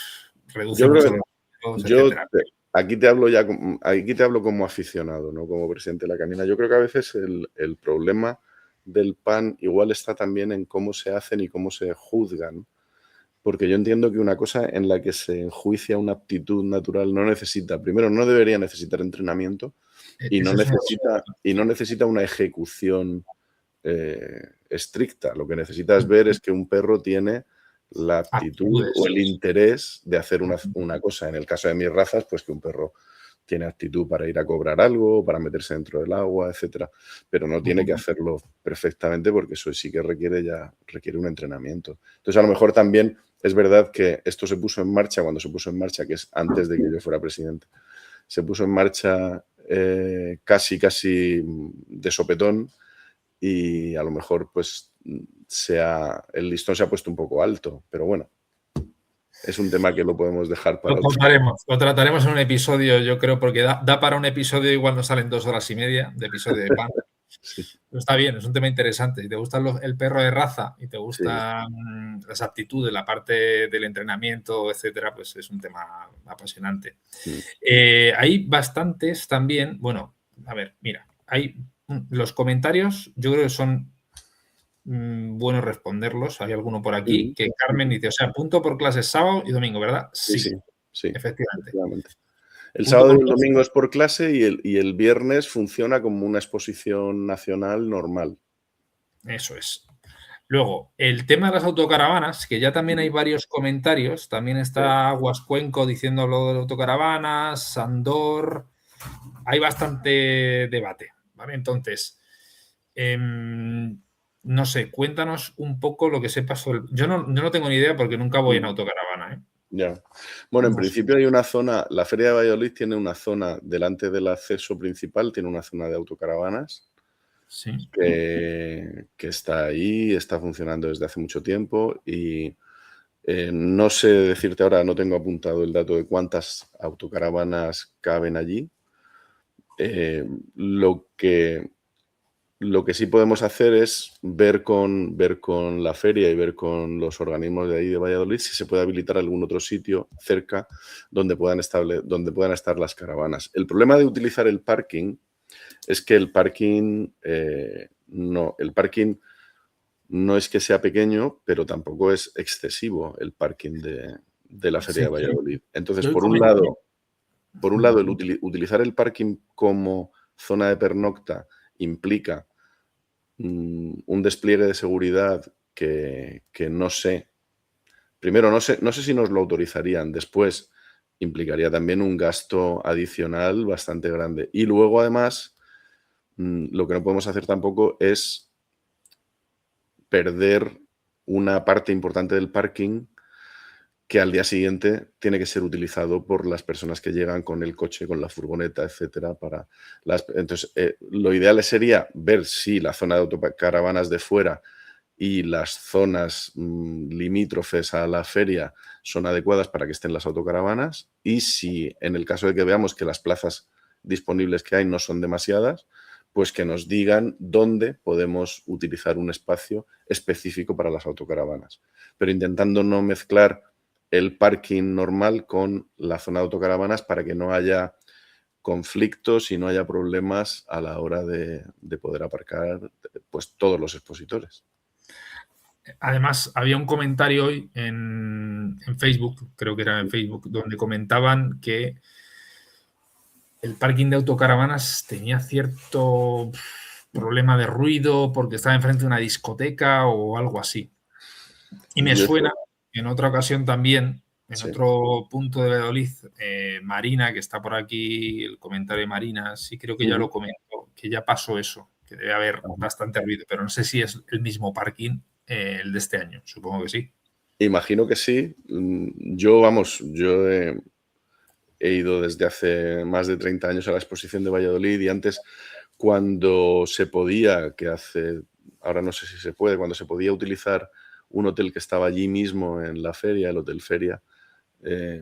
reduce Yo creo mucho que los riesgos, etcétera. aquí te hablo como aficionado, no como presidente de la canina. Yo creo que a veces el problema del PAN igual está también en cómo se hacen y cómo se juzgan. Porque yo entiendo que una cosa en la que se enjuicia una aptitud natural primero, no debería necesitar entrenamiento y no Eso es necesita una ejecución estricta. Lo que necesitas ver es que un perro tiene la aptitud o el interés de hacer una cosa. En el caso de mis razas, pues que un perro tiene actitud para ir a cobrar algo, para meterse dentro del agua, etcétera. Pero no tiene que hacerlo perfectamente porque eso sí que requiere un entrenamiento. Entonces, a lo mejor también es verdad que esto se puso en marcha cuando se puso en marcha, que es antes de que yo fuera presidente. Se puso en marcha casi de sopetón y a lo mejor pues el listón se ha puesto un poco alto, pero bueno, es un tema que lo podemos dejar para otro. Lo trataremos en un episodio, yo creo, porque da para un episodio, igual nos salen 2 horas y media de episodio de PAN. Sí. Pero está bien, es un tema interesante. Si te gusta el perro de raza y te Sí. gustan las aptitudes, la parte del entrenamiento, etcétera, pues es un tema apasionante. Hay bastantes también, bueno, a ver, mira, hay los comentarios, yo creo que son bueno responderlos. Hay alguno por aquí que Carmen dice, o sea, punto por clases sábado y domingo, ¿verdad? Sí. Efectivamente. El Punto sábado y por el clase. domingo es por clase y el viernes funciona como una exposición nacional normal. Eso es. Luego, el tema de las autocaravanas, que ya también hay varios comentarios. También está Aguascuenco diciendo lo de autocaravanas, Andor. Hay bastante debate, ¿vale? Entonces, no sé, cuéntanos un poco lo que sepas sobre... Yo no tengo ni idea porque nunca voy en autocaravana, ¿eh? Ya. Bueno, en No sé. principio hay una zona, la Feria de Valladolid tiene una zona delante del acceso principal, tiene una zona de autocaravanas Sí. que está ahí, está funcionando desde hace mucho tiempo y no sé decirte ahora, no tengo apuntado el dato de cuántas autocaravanas caben allí. Eh, lo que, lo que sí podemos hacer es ver con la feria y ver con los organismos de ahí de Valladolid si se puede habilitar algún otro sitio cerca donde donde puedan estar las caravanas. El problema de utilizar el parking es que el parking no es que sea pequeño, pero tampoco es excesivo el parking de la feria Sí, de Valladolid. Entonces, yo por un comenté. lado, utilizar el parking como zona de pernocta implica un despliegue de seguridad que no sé. Primero, no sé si nos lo autorizarían. Después, implicaría también un gasto adicional bastante grande. Y luego, además, lo que no podemos hacer tampoco es perder una parte importante del parking que al día siguiente tiene que ser utilizado por las personas que llegan con el coche, con la furgoneta, etcétera. Entonces, lo ideal sería ver si la zona de autocaravanas de fuera y las zonas limítrofes a la feria son adecuadas para que estén las autocaravanas y si en el caso de que veamos que las plazas disponibles que hay no son demasiadas, pues que nos digan dónde podemos utilizar un espacio específico para las autocaravanas, pero intentando no mezclar el parking normal con la zona de autocaravanas para que no haya conflictos y no haya problemas a la hora de poder aparcar pues todos los expositores. Además, había un comentario hoy en Facebook, creo que era en Facebook, donde comentaban que el parking de autocaravanas tenía cierto problema de ruido porque estaba enfrente de una discoteca o algo así. Y me Yo suena que en otra ocasión también, en sí. otro punto de Valladolid, Marina, que está por aquí, el comentario de Marina, sí creo que ya lo comentó, que ya pasó eso, que debe haber bastante ruido, pero no sé si es el mismo parking, el de este año, supongo que sí. Imagino que sí. Yo he ido desde hace más de 30 años a la exposición de Valladolid y antes cuando se podía, ahora no sé si se puede, cuando se podía utilizar un hotel que estaba allí mismo en la feria, el Hotel Feria,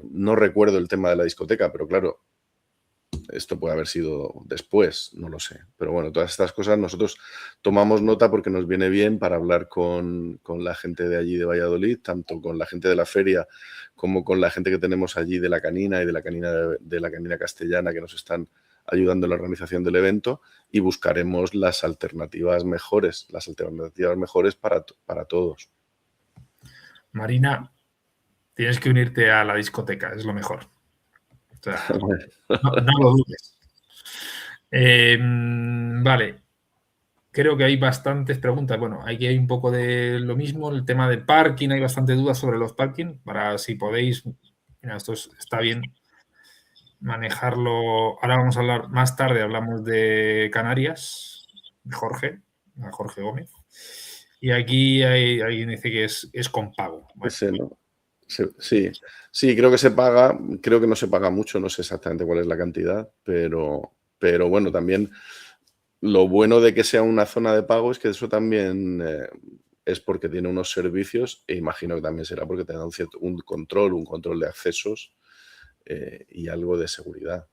no recuerdo el tema de la discoteca, pero claro, esto puede haber sido después, no lo sé. Pero bueno, todas estas cosas nosotros tomamos nota porque nos viene bien para hablar con la gente de allí de Valladolid, tanto con la gente de la feria como con la gente que tenemos allí de la Canina y de la Canina Castellana que nos están ayudando en la organización del evento y buscaremos las alternativas mejores para todos. Marina, tienes que unirte a la discoteca, es lo mejor. O sea, no lo dudes. Vale, creo que hay bastantes preguntas. Bueno, aquí hay un poco de lo mismo, el tema de parking, hay bastante dudas sobre los parking, para si podéis, mira, esto está bien manejarlo. Ahora vamos a hablar más tarde, hablamos de Canarias, Jorge Gómez. Y aquí alguien dice que es con pago. Bueno, Ese no. Sí, creo que se paga, creo que no se paga mucho, no sé exactamente cuál es la cantidad, pero bueno, también lo bueno de que sea una zona de pago es que eso también es porque tiene unos servicios e imagino que también será porque tendrá un control de accesos y algo de seguridad.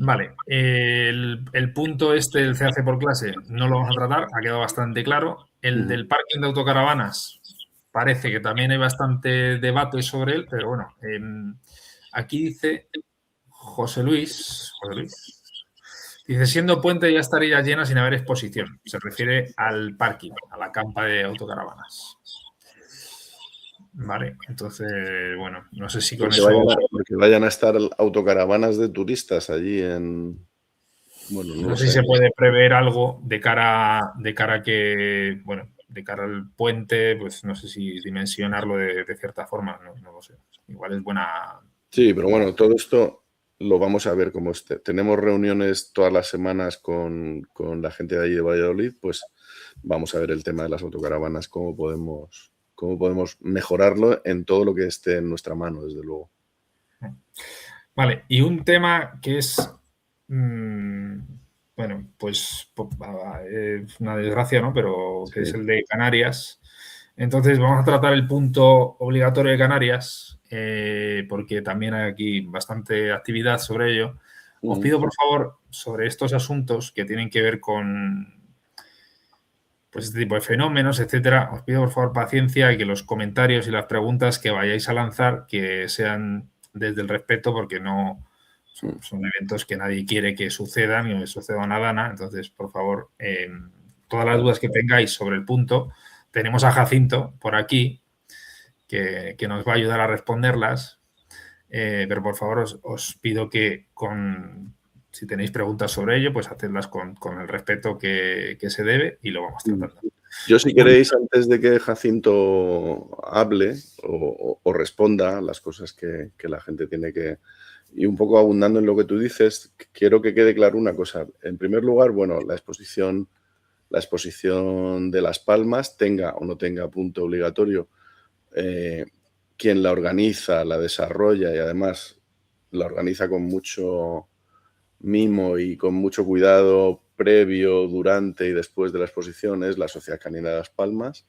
Vale, el punto este del CAC por clase no lo vamos a tratar, ha quedado bastante claro. El del parking de autocaravanas parece que también hay bastante debate sobre él, pero bueno, aquí dice José Luis, dice, siendo puente ya estaría llena sin haber exposición. Se refiere al parking, a la campa de autocaravanas. Vale, entonces, bueno, no sé si con eso... Porque vayan a estar autocaravanas de turistas allí en... Bueno, no No lo sé si sé. se puede prever algo de cara a que, bueno, de cara al puente, pues no sé si dimensionarlo de cierta forma, no lo sé. Igual es buena. Sí, pero bueno, todo esto lo vamos a ver como esté. Tenemos reuniones todas las semanas con la gente de allí de Valladolid, pues vamos a ver el tema de las autocaravanas, cómo podemos mejorarlo en todo lo que esté en nuestra mano, desde luego. Vale, y un tema que es, bueno, pues es una desgracia, ¿no? Pero que es Sí. el de Canarias. Entonces vamos a tratar el punto obligatorio de Canarias, porque también hay aquí bastante actividad sobre ello. Os Ujú. pido, por favor, sobre estos asuntos que tienen que ver con, pues, este tipo de fenómenos, etcétera, os pido, por favor, paciencia y que los comentarios y las preguntas que vayáis a lanzar que sean desde el respeto, porque no son eventos que nadie quiere que sucedan y que suceda una dana. Entonces, por favor, todas las dudas que tengáis sobre el punto, tenemos a Jacinto por aquí que nos va a ayudar a responderlas. Pero por favor os pido que si tenéis preguntas sobre ello, pues hacedlas con el respeto que se debe y lo vamos tratando. Yo, si Muy queréis, antes de que Jacinto hable o responda las cosas que la gente tiene que... Y un poco abundando en lo que tú dices, quiero que quede claro una cosa. En primer lugar, bueno, la exposición de Las Palmas, tenga o no tenga punto obligatorio, quien la organiza, la desarrolla y además la organiza con mucho mimo y con mucho cuidado previo, durante y después de la exposición es la Sociedad Canina de Las Palmas.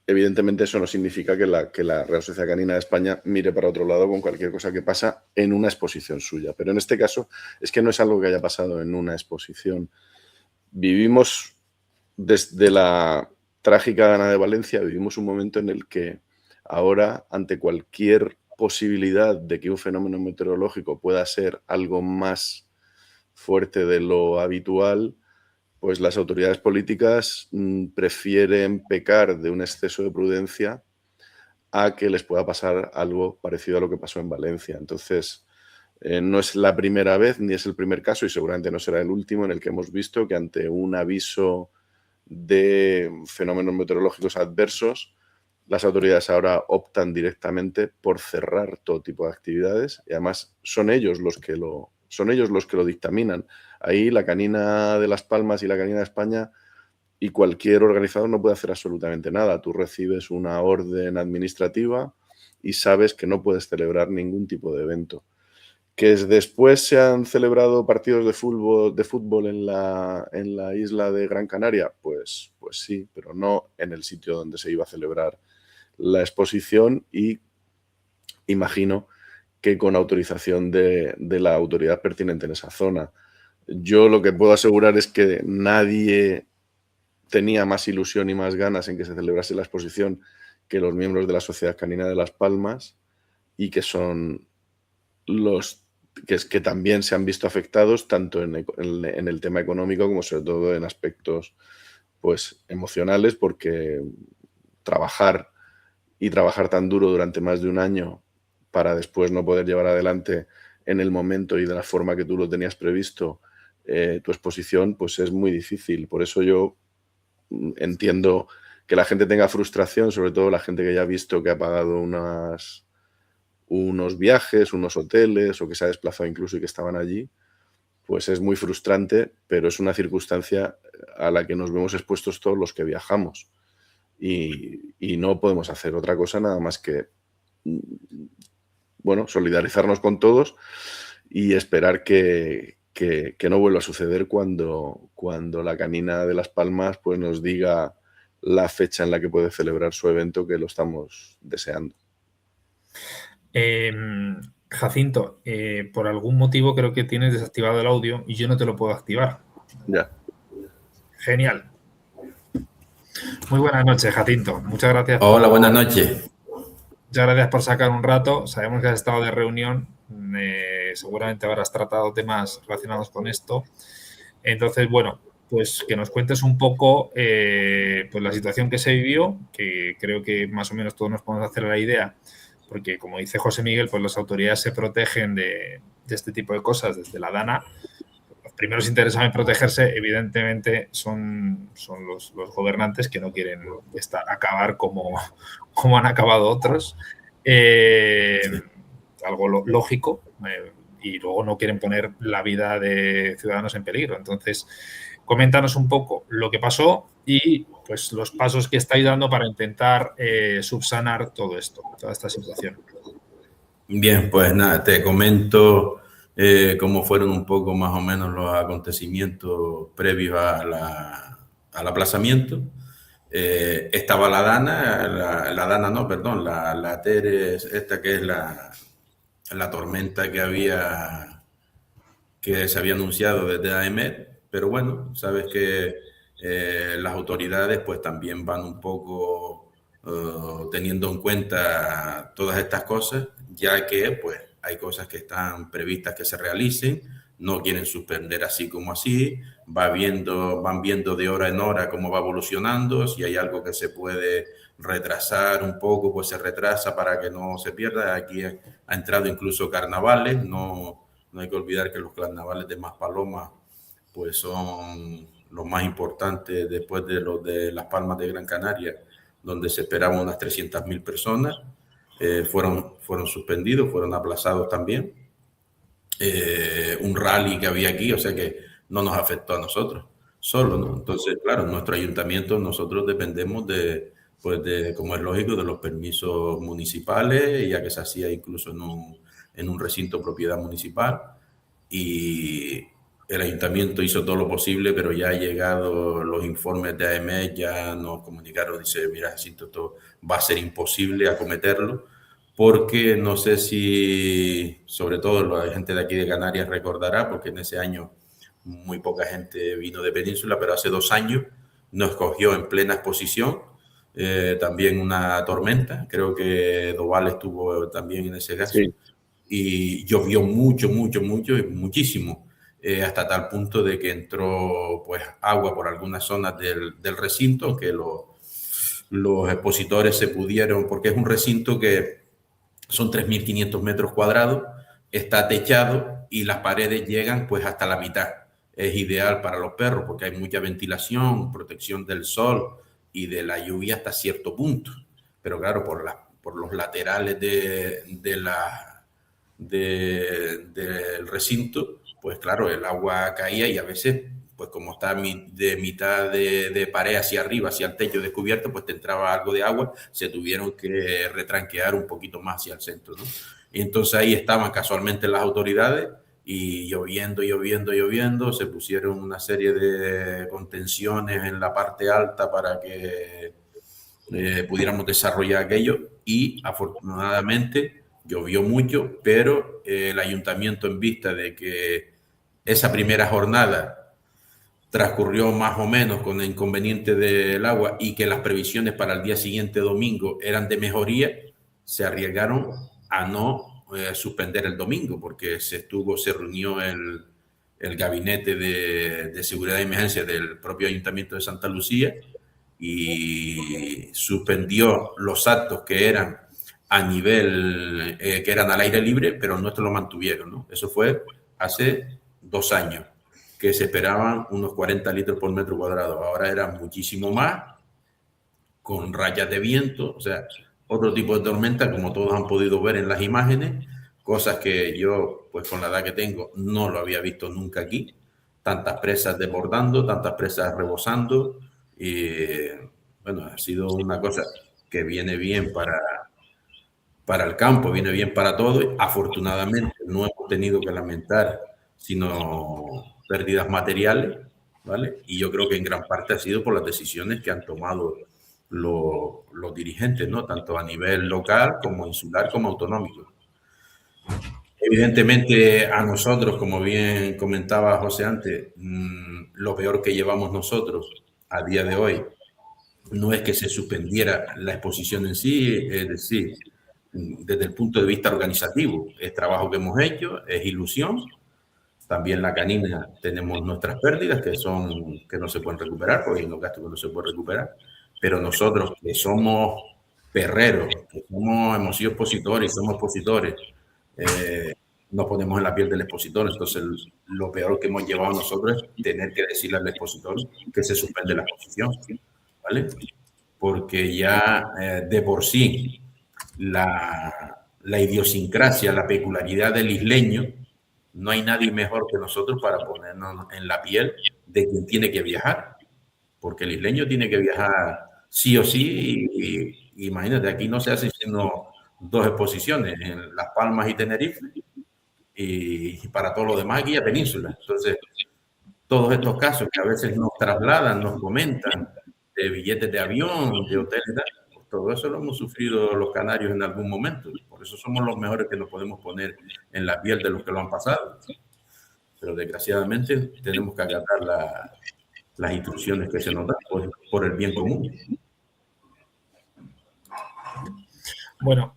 Evidentemente eso no significa que la Real Sociedad Canina de España mire para otro lado con cualquier cosa que pasa en una exposición suya. Pero en este caso es que no es algo que haya pasado en una exposición. Vivimos desde la trágica Dana de Valencia, vivimos un momento en el que ahora, ante cualquier posibilidad de que un fenómeno meteorológico pueda ser algo más fuerte de lo habitual, pues las autoridades políticas prefieren pecar de un exceso de prudencia a que les pueda pasar algo parecido a lo que pasó en Valencia. Entonces, no es la primera vez ni es el primer caso y seguramente no será el último en el que hemos visto que ante un aviso de fenómenos meteorológicos adversos, las autoridades ahora optan directamente por cerrar todo tipo de actividades y además son ellos los que lo dictaminan. Ahí la Canina de Las Palmas y la Canina de España y cualquier organizador no puede hacer absolutamente nada. Tú recibes una orden administrativa y sabes que no puedes celebrar ningún tipo de evento. Que después se han celebrado partidos de fútbol en la isla de Gran Canaria, pues sí, pero no en el sitio donde se iba a celebrar la exposición y imagino que con autorización de la autoridad pertinente en esa zona. Yo lo que puedo asegurar es que nadie tenía más ilusión y más ganas en que se celebrase la exposición que los miembros de la Sociedad Canina de Las Palmas y que son los que también se han visto afectados tanto en el tema económico como sobre todo en aspectos pues emocionales, porque trabajar tan duro durante más de un año para después no poder llevar adelante en el momento y de la forma que tú lo tenías previsto tu exposición, pues es muy difícil. Por eso yo entiendo que la gente tenga frustración, sobre todo la gente que ya ha visto que ha pagado unos viajes, unos hoteles o que se ha desplazado incluso y que estaban allí, pues es muy frustrante, pero es una circunstancia a la que nos vemos expuestos todos los que viajamos y no podemos hacer otra cosa nada más que, bueno, solidarizarnos con todos y esperar que no vuelva a suceder cuando la Canina de Las Palmas pues nos diga la fecha en la que puede celebrar su evento, que lo estamos deseando. Jacinto, por algún motivo creo que tienes desactivado el audio y yo no te lo puedo activar. Ya. Genial. Muy buenas noches, Jacinto. Hola, buenas noches. Muchas gracias por sacar un rato. Sabemos que has estado de reunión. Seguramente habrás tratado temas relacionados con esto. Entonces, bueno, pues que nos cuentes un poco pues la situación que se vivió, que creo que más o menos todos nos podemos hacer la idea, porque como dice José Miguel, pues las autoridades se protegen de de este tipo de cosas desde la DANA, los primeros interesados en protegerse, evidentemente, son los gobernantes que no quieren acabar como han acabado otros. Algo lógico. Y luego no quieren poner la vida de ciudadanos en peligro. Entonces, coméntanos un poco lo que pasó y pues los pasos que estáis dando para intentar subsanar todo esto, toda esta situación. Bien, pues nada, te comento cómo fueron un poco más o menos los acontecimientos previos al aplazamiento. Estaba la DANA, la Teres, esta que es la tormenta que se había anunciado desde AEMET, pero bueno, sabes que las autoridades pues también van un poco teniendo en cuenta todas estas cosas, ya que pues hay cosas que están previstas que se realicen, no quieren suspender así como así, van viendo de hora en hora cómo va evolucionando, si hay algo que se puede retrasar un poco, pues se retrasa para que no se pierda. Aquí ha entrado incluso carnavales, no hay que olvidar que los carnavales de Maspalomas pues son los más importantes después de los de Las Palmas de Gran Canaria, donde se esperaban unas 300.000 personas, fueron suspendidos, fueron aplazados también. Un rally que había aquí, o sea que no nos afectó a nosotros solo, ¿no? Entonces, claro, nuestro ayuntamiento, nosotros dependemos como es lógico, de los permisos municipales, ya que se hacía incluso en un recinto propiedad municipal, y el ayuntamiento hizo todo lo posible, pero ya han llegado los informes de AEMET, ya nos comunicaron, dice, mira, esto va a ser imposible acometerlo, porque no sé si, sobre todo la gente de aquí de Canarias recordará, porque en ese año muy poca gente vino de Península, pero hace 2 años nos cogió en plena exposición, también una tormenta, creo que Doval estuvo también en ese caso, sí. Y llovió muchísimo, hasta tal punto de que entró pues agua por algunas zonas del recinto, que los expositores se pudieron, porque es un recinto que son 3.500 metros cuadrados, está techado y las paredes llegan pues hasta la mitad. Es ideal para los perros porque hay mucha ventilación, protección del sol y de la lluvia hasta cierto punto. Pero claro, por los laterales del recinto, pues claro, el agua caía y a veces, pues como está de mitad de pared hacia arriba, hacia el techo descubierto, pues te entraba algo de agua, se tuvieron que retranquear un poquito más hacia el centro, ¿no? Y entonces ahí estaban casualmente las autoridades y lloviendo, se pusieron una serie de contenciones en la parte alta para que pudiéramos desarrollar aquello, y afortunadamente llovió mucho, pero el ayuntamiento, en vista de que esa primera jornada transcurrió más o menos con el inconveniente del agua y que las previsiones para el día siguiente, domingo, eran de mejoría, se arriesgaron a no suspender el domingo, porque se reunió el gabinete de seguridad y emergencia del propio ayuntamiento de Santa Lucía y suspendió los actos que eran a nivel, que eran al aire libre, pero el nuestro lo mantuvieron, ¿no? Eso fue hace 2 años, que se esperaban unos 40 litros por metro cuadrado. Ahora eran muchísimo más, con rayas de viento, o sea, otro tipo de tormenta, como todos han podido ver en las imágenes, cosas que yo, pues con la edad que tengo, no lo había visto nunca aquí. Tantas presas desbordando, tantas presas rebosando, y bueno, ha sido una cosa que viene bien para el campo, viene bien para todo. Afortunadamente no hemos tenido que lamentar sino pérdidas materiales, ¿vale? Y yo creo que en gran parte ha sido por las decisiones que han tomado los dirigentes, ¿no? Tanto a nivel local como insular como autonómico. Evidentemente a nosotros, como bien comentaba José antes, lo peor que llevamos nosotros a día de hoy no es que se suspendiera la exposición en sí, es decir, desde el punto de vista organizativo, es trabajo que hemos hecho, es ilusión. También la canina tenemos nuestras pérdidas que no se pueden recuperar, porque hay unos gastos que no se pueden recuperar. Pero nosotros, que somos perreros, que hemos sido expositores y somos expositores, nos ponemos en la piel del expositor. Entonces, lo peor que hemos llevado nosotros es tener que decirle al expositor que se suspende la exposición, ¿vale? Porque ya de por sí la idiosincrasia, la peculiaridad del isleño, no hay nadie mejor que nosotros para ponernos en la piel de quien tiene que viajar, porque el isleño tiene que viajar sí o sí, y imagínate, aquí no se hacen sino 2 exposiciones, en Las Palmas y Tenerife, y para todo lo demás aquí a Península. Entonces, todos estos casos que a veces nos trasladan, nos comentan de billetes de avión, de hoteles, pues todo eso lo hemos sufrido los canarios en algún momento. Por eso somos los mejores que nos podemos poner en la piel de los que lo han pasado. Pero desgraciadamente tenemos que acatar las instrucciones que se nos dan por el bien común. Bueno,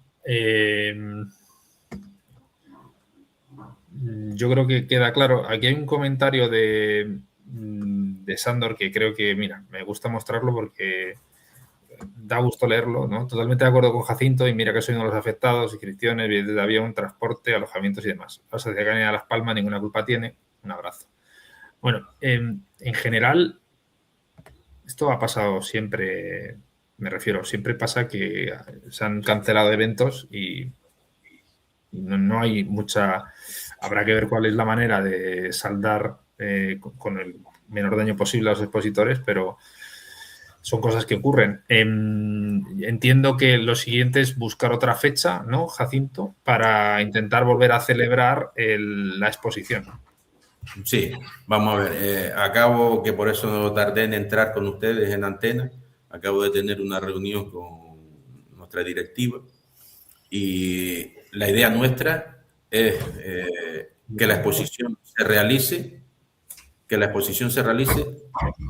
yo creo que queda claro. Aquí hay un comentario de Sandor que creo que, mira, me gusta mostrarlo porque da gusto leerlo, ¿no? Totalmente de acuerdo con Jacinto, y mira que soy uno de los afectados, inscripciones, billetes de avión, transporte, alojamientos y demás. La Sociedad Canaria de Las Palmas ninguna culpa tiene. Un abrazo. Bueno, en general, esto ha pasado siempre, me refiero, siempre pasa que se han cancelado eventos y no hay mucha... Habrá que ver cuál es la manera de saldar con el menor daño posible a los expositores, pero son cosas que ocurren. Entiendo que lo siguiente es buscar otra fecha, ¿no, Jacinto? Para intentar volver a celebrar la exposición. Sí, vamos a ver. Acabo, que por eso tardé en entrar con ustedes en antena, acabo de tener una reunión con nuestra directiva y la idea nuestra es que la exposición se realice,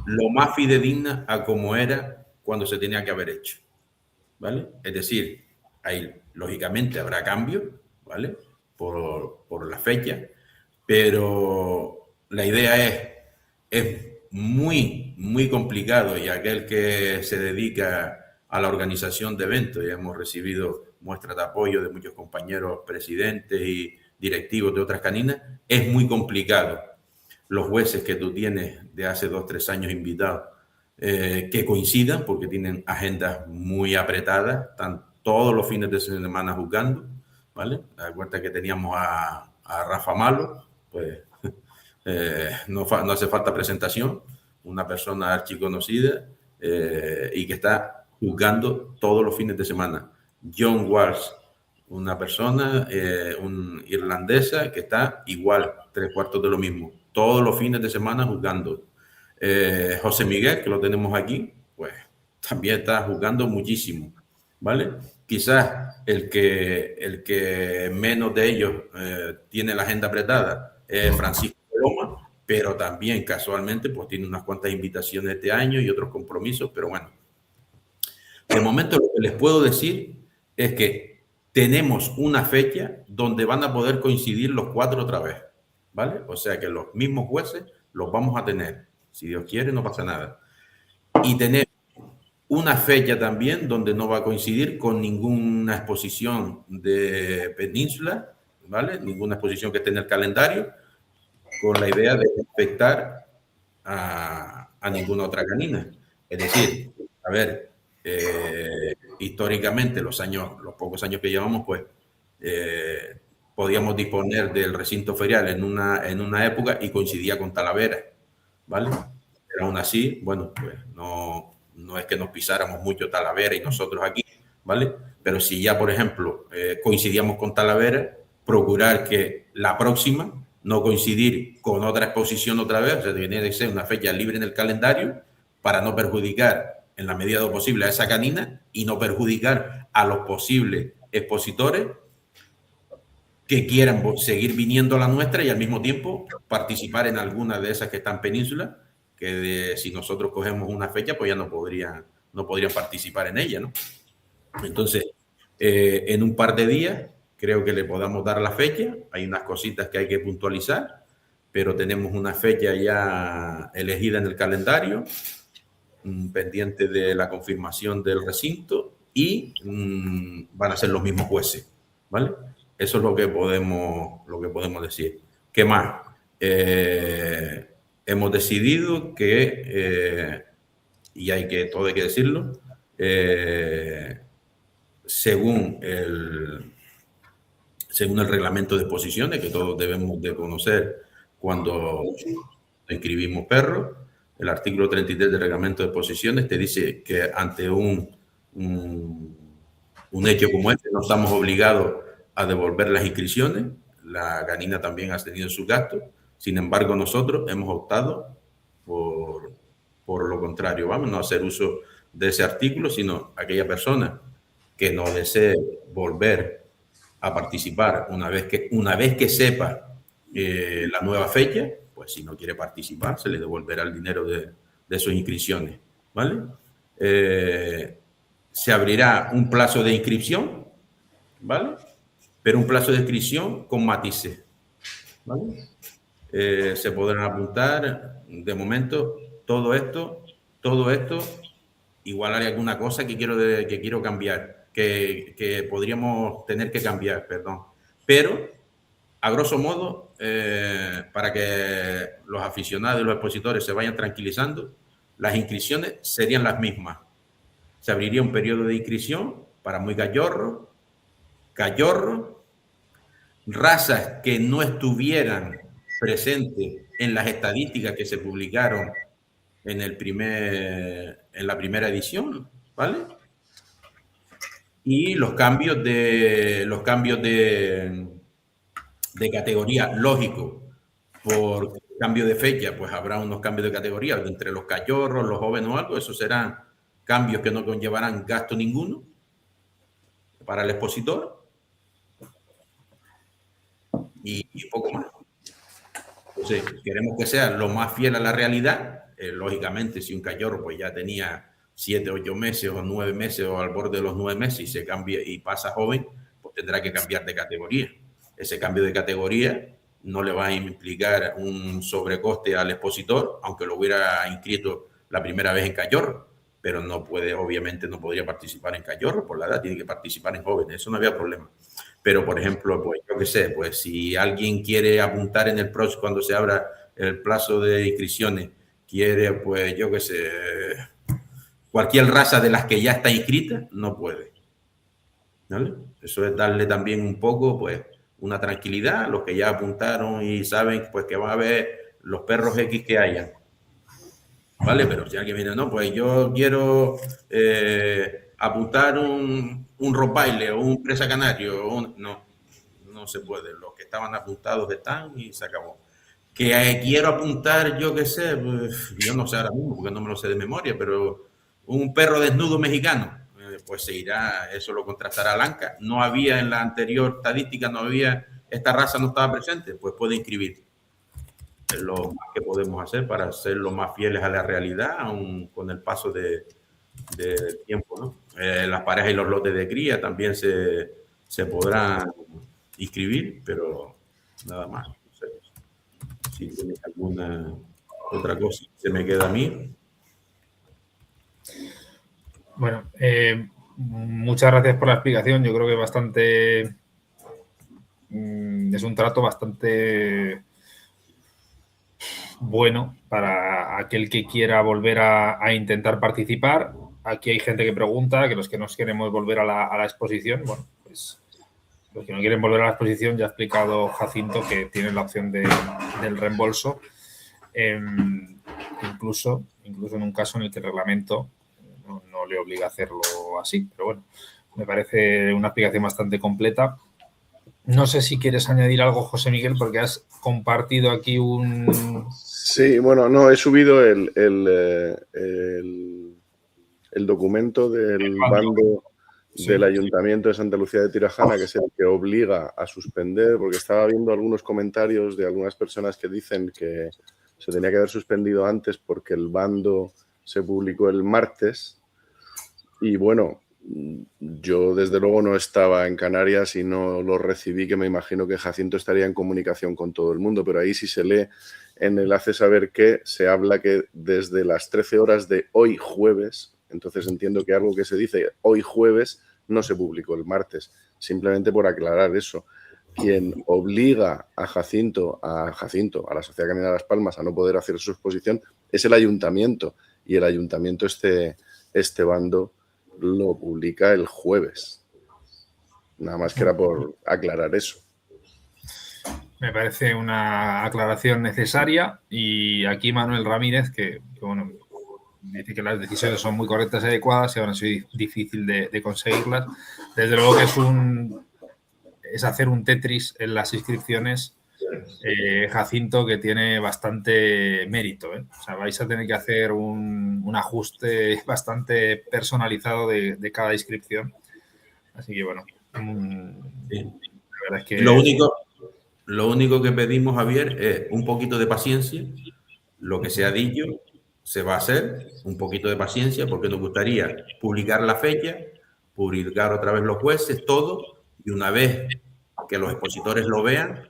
lo más fidedigna a como era cuando se tenía que haber hecho, ¿vale? Es decir, ahí lógicamente habrá cambios, ¿vale? Por la fecha, pero la idea es muy, muy complicado, y aquel que se dedica a la organización de eventos, y hemos recibido muestras de apoyo de muchos compañeros presidentes y directivos de otras caninas, es muy complicado. Los jueces que tú tienes de hace 2 o 3 años invitados, que coincidan, porque tienen agendas muy apretadas, están todos los fines de semana juzgando, ¿vale? La cuenta que teníamos a Rafa Malo, pues no hace falta presentación, una persona archiconocida y que está juzgando todos los fines de semana. John Walsh, una persona, un irlandesa que está igual, 3/4 de lo mismo, todos los fines de semana juzgando. José Miguel, que lo tenemos aquí, pues también está juzgando muchísimo, ¿vale? Quizás el que menos de ellos tiene la agenda apretada es Francisco Loma, pero también casualmente pues tiene unas cuantas invitaciones este año y otros compromisos, pero bueno. De momento lo que les puedo decir es que tenemos una fecha donde van a poder coincidir los 4 otra vez, ¿vale? O sea que los mismos jueces los vamos a tener. Si Dios quiere, no pasa nada. Y tenemos una fecha también donde no va a coincidir con ninguna exposición de Península, ¿vale? Ninguna exposición que esté en el calendario, con la idea de afectar a ninguna otra canina. Es decir, a ver, históricamente, los pocos años que llevamos, pues podíamos disponer del recinto ferial en una época y coincidía con Talavera, ¿vale? Pero aún así, bueno, pues no es que nos pisáramos mucho Talavera y nosotros aquí, ¿vale? Pero si ya, por ejemplo, coincidíamos con Talavera, procurar que la próxima no coincidir con otra exposición otra vez, o sea, tiene que ser una fecha libre en el calendario para no perjudicar en la medida de lo posible a esa canina y no perjudicar a los posibles expositores que quieran seguir viniendo a la nuestra y al mismo tiempo participar en alguna de esas que están en Península, que si nosotros cogemos una fecha, pues ya no podrían participar en ella, ¿no? Entonces, en un par de días creo que le podamos dar la fecha. Hay unas cositas que hay que puntualizar, pero tenemos una fecha ya elegida en el calendario, pendiente de la confirmación del recinto, y van a ser los mismos jueces, ¿vale? Eso es lo que podemos decir. ¿Qué más? Hemos decidido que, y todo hay que decirlo, según el reglamento de exposiciones, que todos debemos de conocer cuando inscribimos perros, el artículo 33 del reglamento de exposiciones te dice que ante un hecho como este no estamos obligados a devolver las inscripciones. La canina también ha tenido sus gastos. Sin embargo, nosotros hemos optado por lo contrario. Vamos a no hacer uso de ese artículo, sino aquella persona que no desee volver a participar una vez que sepa la nueva fecha, pues si no quiere participar, se le devolverá el dinero de sus inscripciones, ¿vale? Se abrirá un plazo de inscripción, ¿vale? Pero un plazo de inscripción con matices, ¿vale? Se podrán apuntar, de momento, todo esto, igual hay alguna cosa que quiero cambiar, que podríamos tener que cambiar, perdón. Pero, a grosso modo, para que los aficionados y los expositores se vayan tranquilizando, las inscripciones serían las mismas. Se abriría un periodo de inscripción para muy cachorros, razas que no estuvieran presentes en las estadísticas que se publicaron en la primera edición, ¿vale? Y los cambios de categoría, lógico, por cambio de fecha, pues habrá unos cambios de categoría entre los cachorros, los jóvenes o algo. Esos serán cambios que no conllevarán gasto ninguno para el expositor y poco más. Entonces, queremos que sea lo más fiel a la realidad. Lógicamente, si un cachorro pues ya tenía 7, 8 meses o 9 meses o al borde de los 9 meses y se cambia y pasa joven, pues tendrá que cambiar de categoría. Ese cambio de categoría no le va a implicar un sobrecoste al expositor, aunque lo hubiera inscrito la primera vez en cachorro, pero obviamente no podría participar en cachorro por la edad, tiene que participar en jóvenes, eso no había problema. Pero, por ejemplo, pues yo qué sé, pues si alguien quiere apuntar en el próximo, cuando se abra el plazo de inscripciones, quiere, pues yo qué sé, cualquier raza de las que ya está inscrita, no puede, ¿vale? Eso es darle también un poco, pues, una tranquilidad a los que ya apuntaron y saben, pues, que va a haber los perros X que hayan, ¿vale? Pero si alguien viene, no, pues yo quiero apuntar un rottweiler o un presa canario, no se puede. Los que estaban apuntados están y se acabó. Que quiero apuntar, yo qué sé, pues, yo no sé ahora mismo porque no me lo sé de memoria, pero un perro desnudo mexicano, pues se irá, eso lo contrastará Lanca. No había en la anterior estadística, esta raza no estaba presente, pues puede inscribir. Es lo más que podemos hacer para ser lo más fieles a la realidad, aún con el paso del tiempo, ¿no? Las parejas y los lotes de cría también se podrán inscribir, pero nada más. No sé si tienes alguna otra cosa que se me queda a mí. Bueno, muchas gracias por la explicación. Yo creo que es un trato bastante bueno para aquel que quiera volver a intentar participar. Aquí hay gente que pregunta que los que nos queremos volver a la exposición, bueno, pues los que no quieren volver a la exposición, ya ha explicado Jacinto que tienen la opción del reembolso, incluso en un caso en el que el reglamento no le obliga a hacerlo así. Pero bueno, me parece una explicación bastante completa. No sé si quieres añadir algo, José Miguel, porque has compartido aquí un... Sí, bueno, no, he subido el documento del bando del Ayuntamiento de Santa Lucía de Tirajana, que es el que obliga a suspender, porque estaba viendo algunos comentarios de algunas personas que dicen que se tenía que haber suspendido antes porque el bando se publicó el martes. Y bueno, yo desde luego no estaba en Canarias y no lo recibí, que me imagino que Jacinto estaría en comunicación con todo el mundo, pero ahí sí se lee en el Hace Saber Qué, se habla que desde las 13 horas de hoy jueves, entonces entiendo que algo que se dice hoy jueves no se publicó el martes, simplemente por aclarar eso. quien obliga a Jacinto, a la Sociedad Canina de Las Palmas, a no poder hacer su exposición, es el ayuntamiento. Y el ayuntamiento, este bando, lo publica el jueves. Nada más que era por aclarar eso. Me parece una aclaración necesaria y aquí Manuel Ramírez, que bueno, dice que las decisiones son muy correctas y adecuadas y ahora es difícil de conseguirlas. Desde luego que es hacer un Tetris en las inscripciones, Jacinto, que tiene bastante mérito, ¿eh? O sea, vais a tener que hacer un ajuste bastante personalizado de cada inscripción. Así que bueno, Sí. la verdad es que... Lo único que pedimos, Javier, es un poquito de paciencia. Lo que se ha dicho se va a hacer, un poquito de paciencia, porque nos gustaría publicar la fecha, publicar otra vez los jueces, todo, y una vez que los expositores lo vean,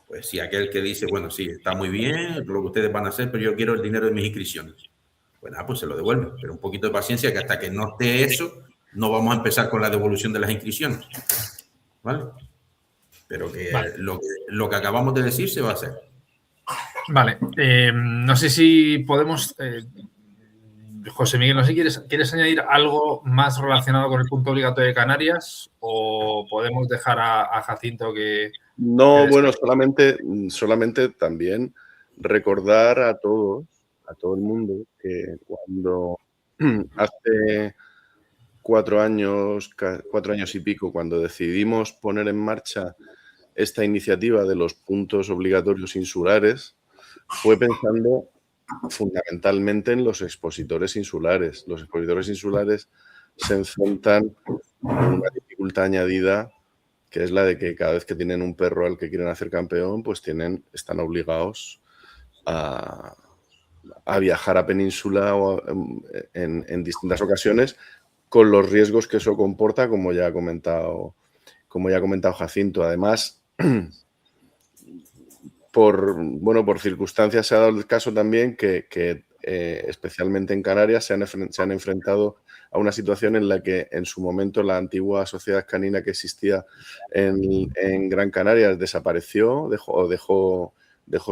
pues si aquel que dice, bueno, sí, está muy bien lo que ustedes van a hacer, pero yo quiero el dinero de mis inscripciones, pues se lo devuelven, pero un poquito de paciencia, que hasta que no esté eso, no vamos a empezar con la devolución de las inscripciones, ¿vale? Pero que vale. Lo que acabamos de decir se va a hacer. Vale, no sé si podemos, José Miguel, no sé si quieres añadir algo más relacionado con el punto obligatorio de Canarias o podemos dejar a Jacinto que... No, que bueno, solamente también recordar a todo el mundo que cuando hace 4 años y pico, cuando decidimos poner en marcha esta iniciativa de los puntos obligatorios insulares, fue pensando fundamentalmente en los expositores insulares. Los expositores insulares se enfrentan a una dificultad añadida, que es la de que cada vez que tienen un perro al que quieren hacer campeón, pues están obligados a viajar a Península o en distintas ocasiones, con los riesgos que eso comporta, como ya ha comentado Jacinto. Además, por circunstancias se ha dado el caso también que especialmente en Canarias se han enfrentado a una situación en la que en su momento la antigua sociedad canina que existía en Gran Canaria desapareció, dejó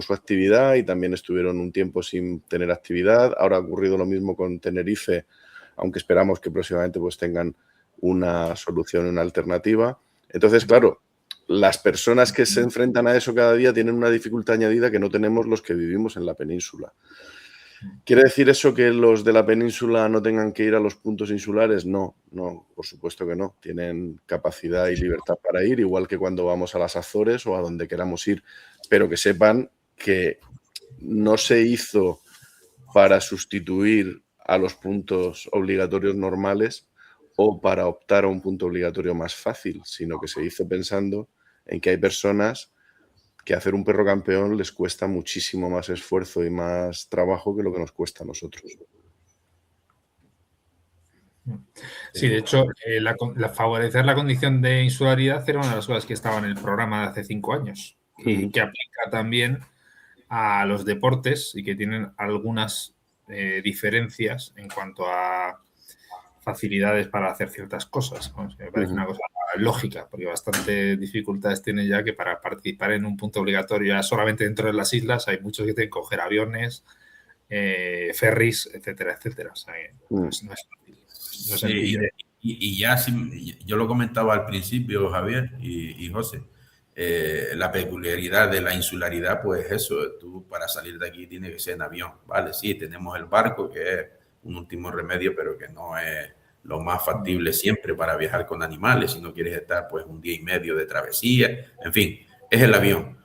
su actividad y también estuvieron un tiempo sin tener actividad. Ahora ha ocurrido lo mismo con Tenerife, aunque esperamos que próximamente pues tengan una solución, una alternativa. Entonces, claro, las personas que se enfrentan a eso cada día tienen una dificultad añadida que no tenemos los que vivimos en la península. ¿Quiere decir eso que los de la península no tengan que ir a los puntos insulares? No, por supuesto que no. Tienen capacidad y libertad para ir, igual que cuando vamos a las Azores o a donde queramos ir, pero que sepan que no se hizo para sustituir a los puntos obligatorios normales o para optar a un punto obligatorio más fácil, sino que se hizo pensando en que hay personas que hacer un perro campeón les cuesta muchísimo más esfuerzo y más trabajo que lo que nos cuesta a nosotros. Sí, de hecho, favorecer la condición de insularidad era una de las cosas que estaba en el programa de hace 5 años y que aplica también a los deportes y que tienen algunas diferencias en cuanto a facilidades para hacer ciertas cosas, ¿no? Me parece una cosa lógica, porque bastante dificultades tiene ya que para participar en un punto obligatorio ya solamente dentro de las islas hay muchos que tienen que coger aviones, ferries, etcétera, etcétera. O sea, no es fácil. No es sí, y ya yo lo comentaba al principio, Javier y José, la peculiaridad de la insularidad, pues eso, tú para salir de aquí tienes que ser en avión, ¿vale? Sí, tenemos el barco, que es un último remedio, pero que no es lo más factible siempre para viajar con animales, si no quieres estar pues 1 día y medio de travesía, en fin, es el avión.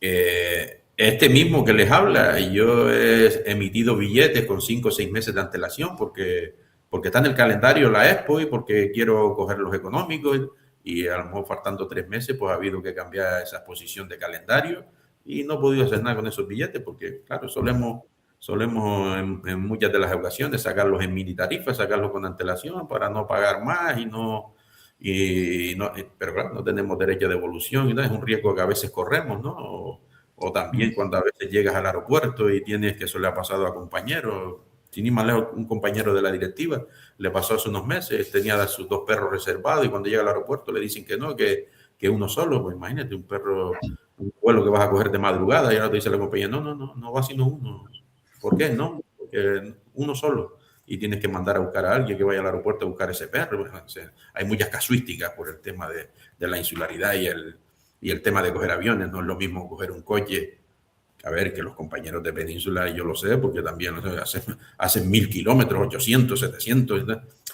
Este mismo que les habla, yo he emitido billetes con 5 o 6 meses de antelación porque está en el calendario la Expo y porque quiero coger los económicos y a lo mejor faltando 3 meses pues ha habido que cambiar esa posición de calendario y no he podido hacer nada con esos billetes porque claro, solemos en muchas de las ocasiones sacarlos en mini tarifas, sacarlos con antelación para no pagar más pero claro, no tenemos derecho de devolución y no, es un riesgo que a veces corremos, ¿no? O también cuando a veces llegas al aeropuerto y tienes, que eso le ha pasado a compañeros, sin ir más lejos, un compañero de la directiva, le pasó hace unos meses, tenía sus 2 perros reservados y cuando llega al aeropuerto le dicen que no, que que uno solo. Pues imagínate, un perro, un vuelo que vas a coger de madrugada y ahora te dice la compañía, no va sino uno. ¿Por qué? No, porque uno solo. Y tienes que mandar a buscar a alguien que vaya al aeropuerto a buscar ese perro. O sea, hay muchas casuísticas por el tema de la insularidad y el tema de coger aviones. No es lo mismo coger un coche. A ver, que los compañeros de Península, yo lo sé, porque también hacen 1000 kilómetros, 800, 700.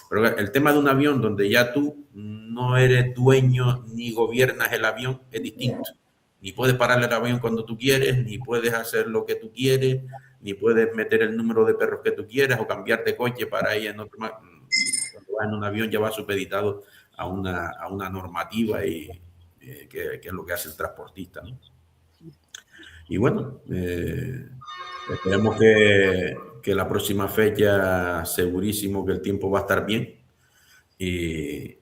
Pero el tema de un avión donde ya tú no eres dueño ni gobiernas el avión es distinto. Ni puedes parar el avión cuando tú quieres, ni puedes hacer lo que tú quieres, ni puedes meter el número de perros que tú quieras o cambiar de coche para ir en otro. Cuando vas en un avión ya va supeditado a una normativa y que es lo que hace el transportista, ¿no? Y bueno, esperemos que la próxima fecha, segurísimo que el tiempo va a estar bien y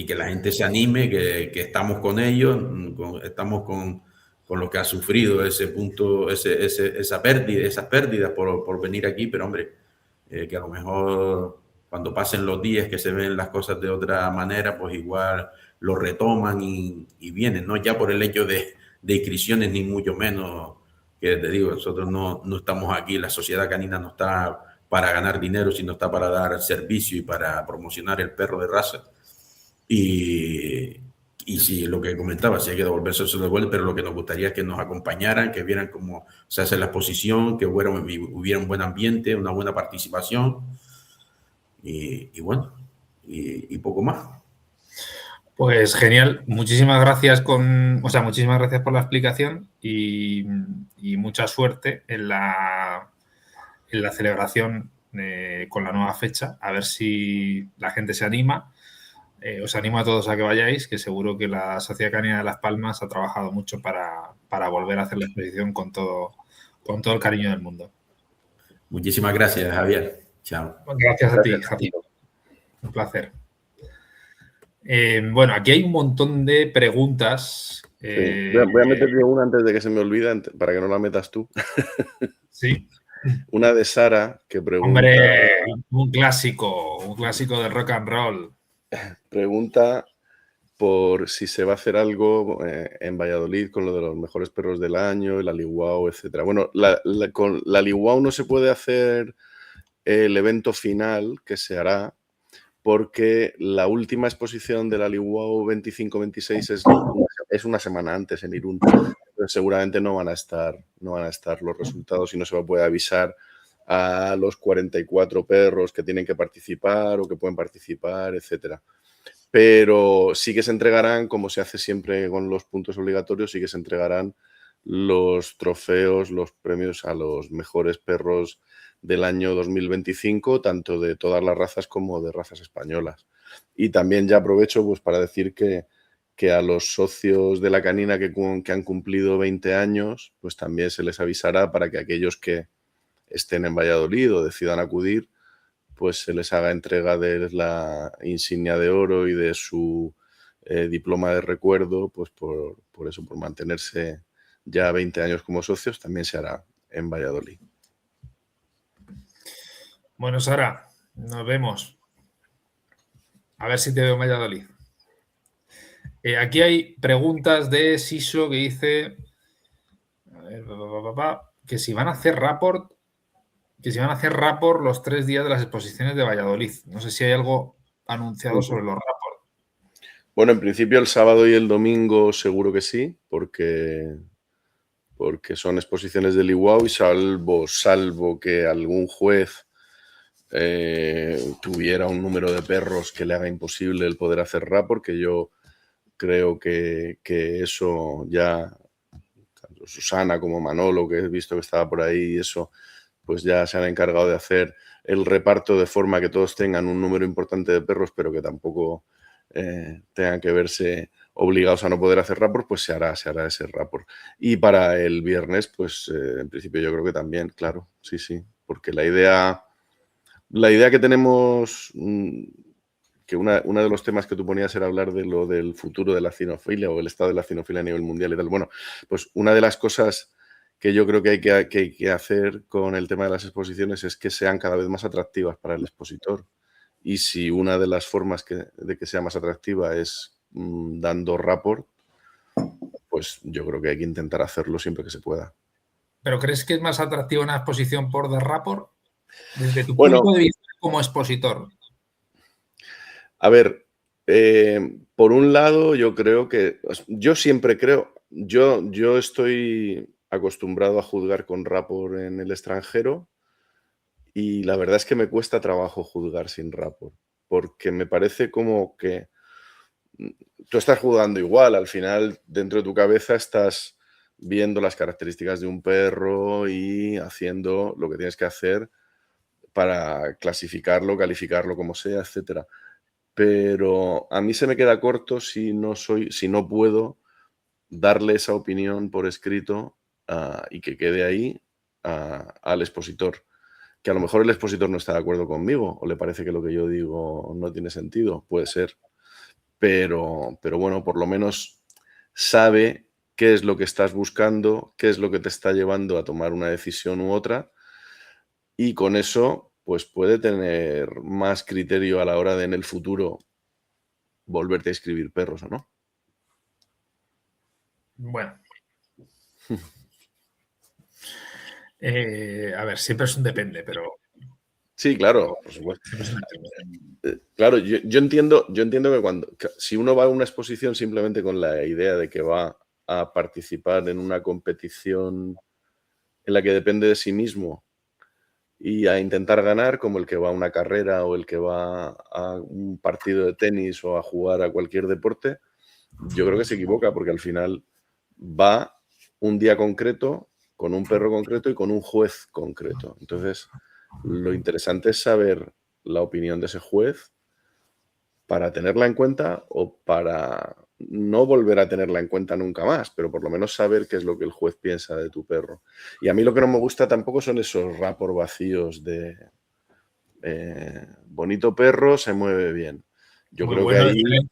que la gente se anime, que estamos con ellos, estamos con lo que ha sufrido ese punto, esas pérdidas por venir aquí, pero hombre, que a lo mejor cuando pasen los días que se ven las cosas de otra manera, pues igual lo retoman y vienen, no ya por el hecho de inscripciones ni mucho menos, que te digo, nosotros no estamos aquí, la sociedad canina no está para ganar dinero, sino está para dar servicio y para promocionar el perro de raza. Y si lo que comentaba, si hay que devolverse, se devuelve, pero lo que nos gustaría es que nos acompañaran, que vieran cómo se hace la exposición, que hubiera un buen ambiente, una buena participación y bueno, y poco más. Pues genial, muchísimas gracias muchísimas gracias por la explicación y mucha suerte en la celebración con la nueva fecha, a ver si la gente se anima. Os animo a todos a que vayáis, que seguro que la Sociedad Canina de Las Palmas ha trabajado mucho para volver a hacer la exposición con todo el cariño del mundo. Muchísimas gracias, Javier. Chao. Gracias a ti, Javi. Un placer. Bueno, aquí hay un montón de preguntas. Sí. Voy a meterle una antes de que se me olvide, para que no la metas tú. Sí. Una de Sara, que pregunta... Hombre, un clásico del rock and roll. Pregunta por si se va a hacer algo en Valladolid con lo de los mejores perros del año, el Aliwao, etcétera. Bueno, con la Aliwao no se puede hacer el evento final que se hará, porque la última exposición del Aliwao 25-26 es una semana antes en Irún. Entonces, seguramente no van a estar los resultados y no se va a poder avisar a los 44 perros que tienen que participar o que pueden participar, etcétera. Pero sí que se entregarán, como se hace siempre con los puntos obligatorios, sí que se entregarán los trofeos, los premios a los mejores perros del año 2025, tanto de todas las razas como de razas españolas. Y también ya aprovecho pues, para decir que a los socios de la canina que han cumplido 20 años, pues también se les avisará para que aquellos que estén en Valladolid o decidan acudir, pues se les haga entrega de la insignia de oro y de su diploma de recuerdo, pues por mantenerse ya 20 años como socios, también se hará en Valladolid. Bueno, Sara, nos vemos. A ver si te veo en Valladolid. Aquí hay preguntas de Siso que dice que si van a hacer rapport los 3 días de las exposiciones de Valladolid. No sé si hay algo anunciado sobre los rapport. Bueno, en principio el sábado y el domingo seguro que sí, porque son exposiciones del IWAU y salvo que algún juez tuviera un número de perros que le haga imposible el poder hacer rapport, que yo creo que eso ya, tanto Susana como Manolo, que he visto que estaba por ahí, y eso, pues ya se han encargado de hacer el reparto de forma que todos tengan un número importante de perros, pero que tampoco tengan que verse obligados a no poder hacer rapport, pues se hará ese rapport. Y para el viernes, pues en principio yo creo que también, claro, sí, porque la idea que tenemos, que uno de los temas que tú ponías era hablar de lo del futuro de la cinofilia o el estado de la cinofilia a nivel mundial y tal. Bueno, pues una de las cosas que yo creo que hay que hacer con el tema de las exposiciones es que sean cada vez más atractivas para el expositor. Y si una de las formas de que sea más atractiva es dando rapport, pues yo creo que hay que intentar hacerlo siempre que se pueda. ¿Pero crees que es más atractiva una exposición por The Rapport? Desde tu Bueno, punto de vista como expositor. a ver, por un lado yo creo que, yo siempre creo, yo estoy acostumbrado a juzgar con rapport en el extranjero y la verdad es que me cuesta trabajo juzgar sin rapport, porque me parece como que mm, tú estás jugando igual, al final dentro de tu cabeza estás viendo las características de un perro y haciendo lo que tienes que hacer para clasificarlo, calificarlo como sea, etcétera. Pero a mí se me queda corto si no puedo darle esa opinión por escrito, y que quede ahí al expositor. Que a lo mejor el expositor no está de acuerdo conmigo o le parece que lo que yo digo no tiene sentido, puede ser. Pero bueno, por lo menos sabe qué es lo que estás buscando, qué es lo que te está llevando a tomar una decisión u otra, y con eso, pues puede tener más criterio a la hora de en el futuro volverte a inscribir perros o no. Bueno. A ver, siempre es un depende, pero... Sí, claro, por supuesto. Siempre es un depende. Claro, yo entiendo que si uno va a una exposición simplemente con la idea de que va a participar en una competición en la que depende de sí mismo y a intentar ganar, como el que va a una carrera o el que va a un partido de tenis o a jugar a cualquier deporte, yo creo que se equivoca porque al final va un día concreto, con un perro concreto y con un juez concreto. Entonces, lo interesante es saber la opinión de ese juez para tenerla en cuenta o para no volver a tenerla en cuenta nunca más, pero por lo menos saber qué es lo que el juez piensa de tu perro. Y a mí lo que no me gusta tampoco son esos rapport vacíos de bonito perro, se mueve bien. Yo Muy creo que bueno, ahí, excelente.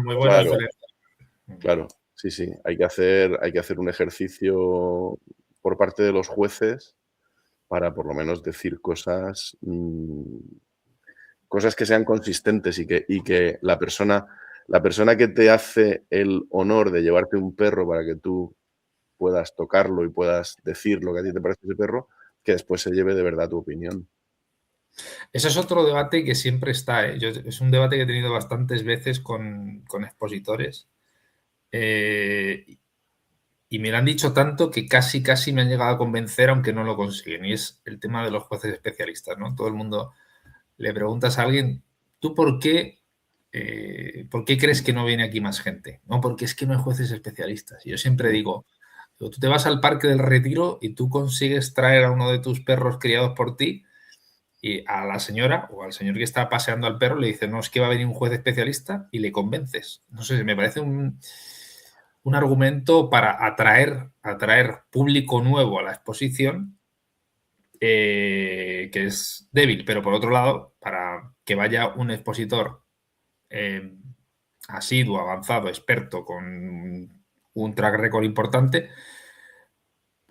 Muy bueno, claro, excelente. claro, sí, hay que hacer un ejercicio por parte de los jueces para por lo menos decir cosas que sean consistentes y que la persona que te hace el honor de llevarte un perro para que tú puedas tocarlo y puedas decir lo que a ti te parece ese perro, que después se lleve de verdad tu opinión. Ese es otro debate que siempre está. Es un debate que he tenido bastantes veces con expositores. Y me lo han dicho tanto que casi me han llegado a convencer, aunque no lo consiguen. Y es el tema de los jueces especialistas, ¿no? Todo el mundo le preguntas a alguien, ¿tú por qué crees que no viene aquí más gente? No, porque es que no hay jueces especialistas. Y yo siempre digo, tú te vas al Parque del Retiro y tú consigues traer a uno de tus perros criados por ti y a la señora o al señor que está paseando al perro le dices, no, es que va a venir un juez especialista y le convences. No sé, me parece un argumento para atraer público nuevo a la exposición, que es débil, pero por otro lado, para que vaya un expositor asiduo, avanzado, experto, con un track record importante,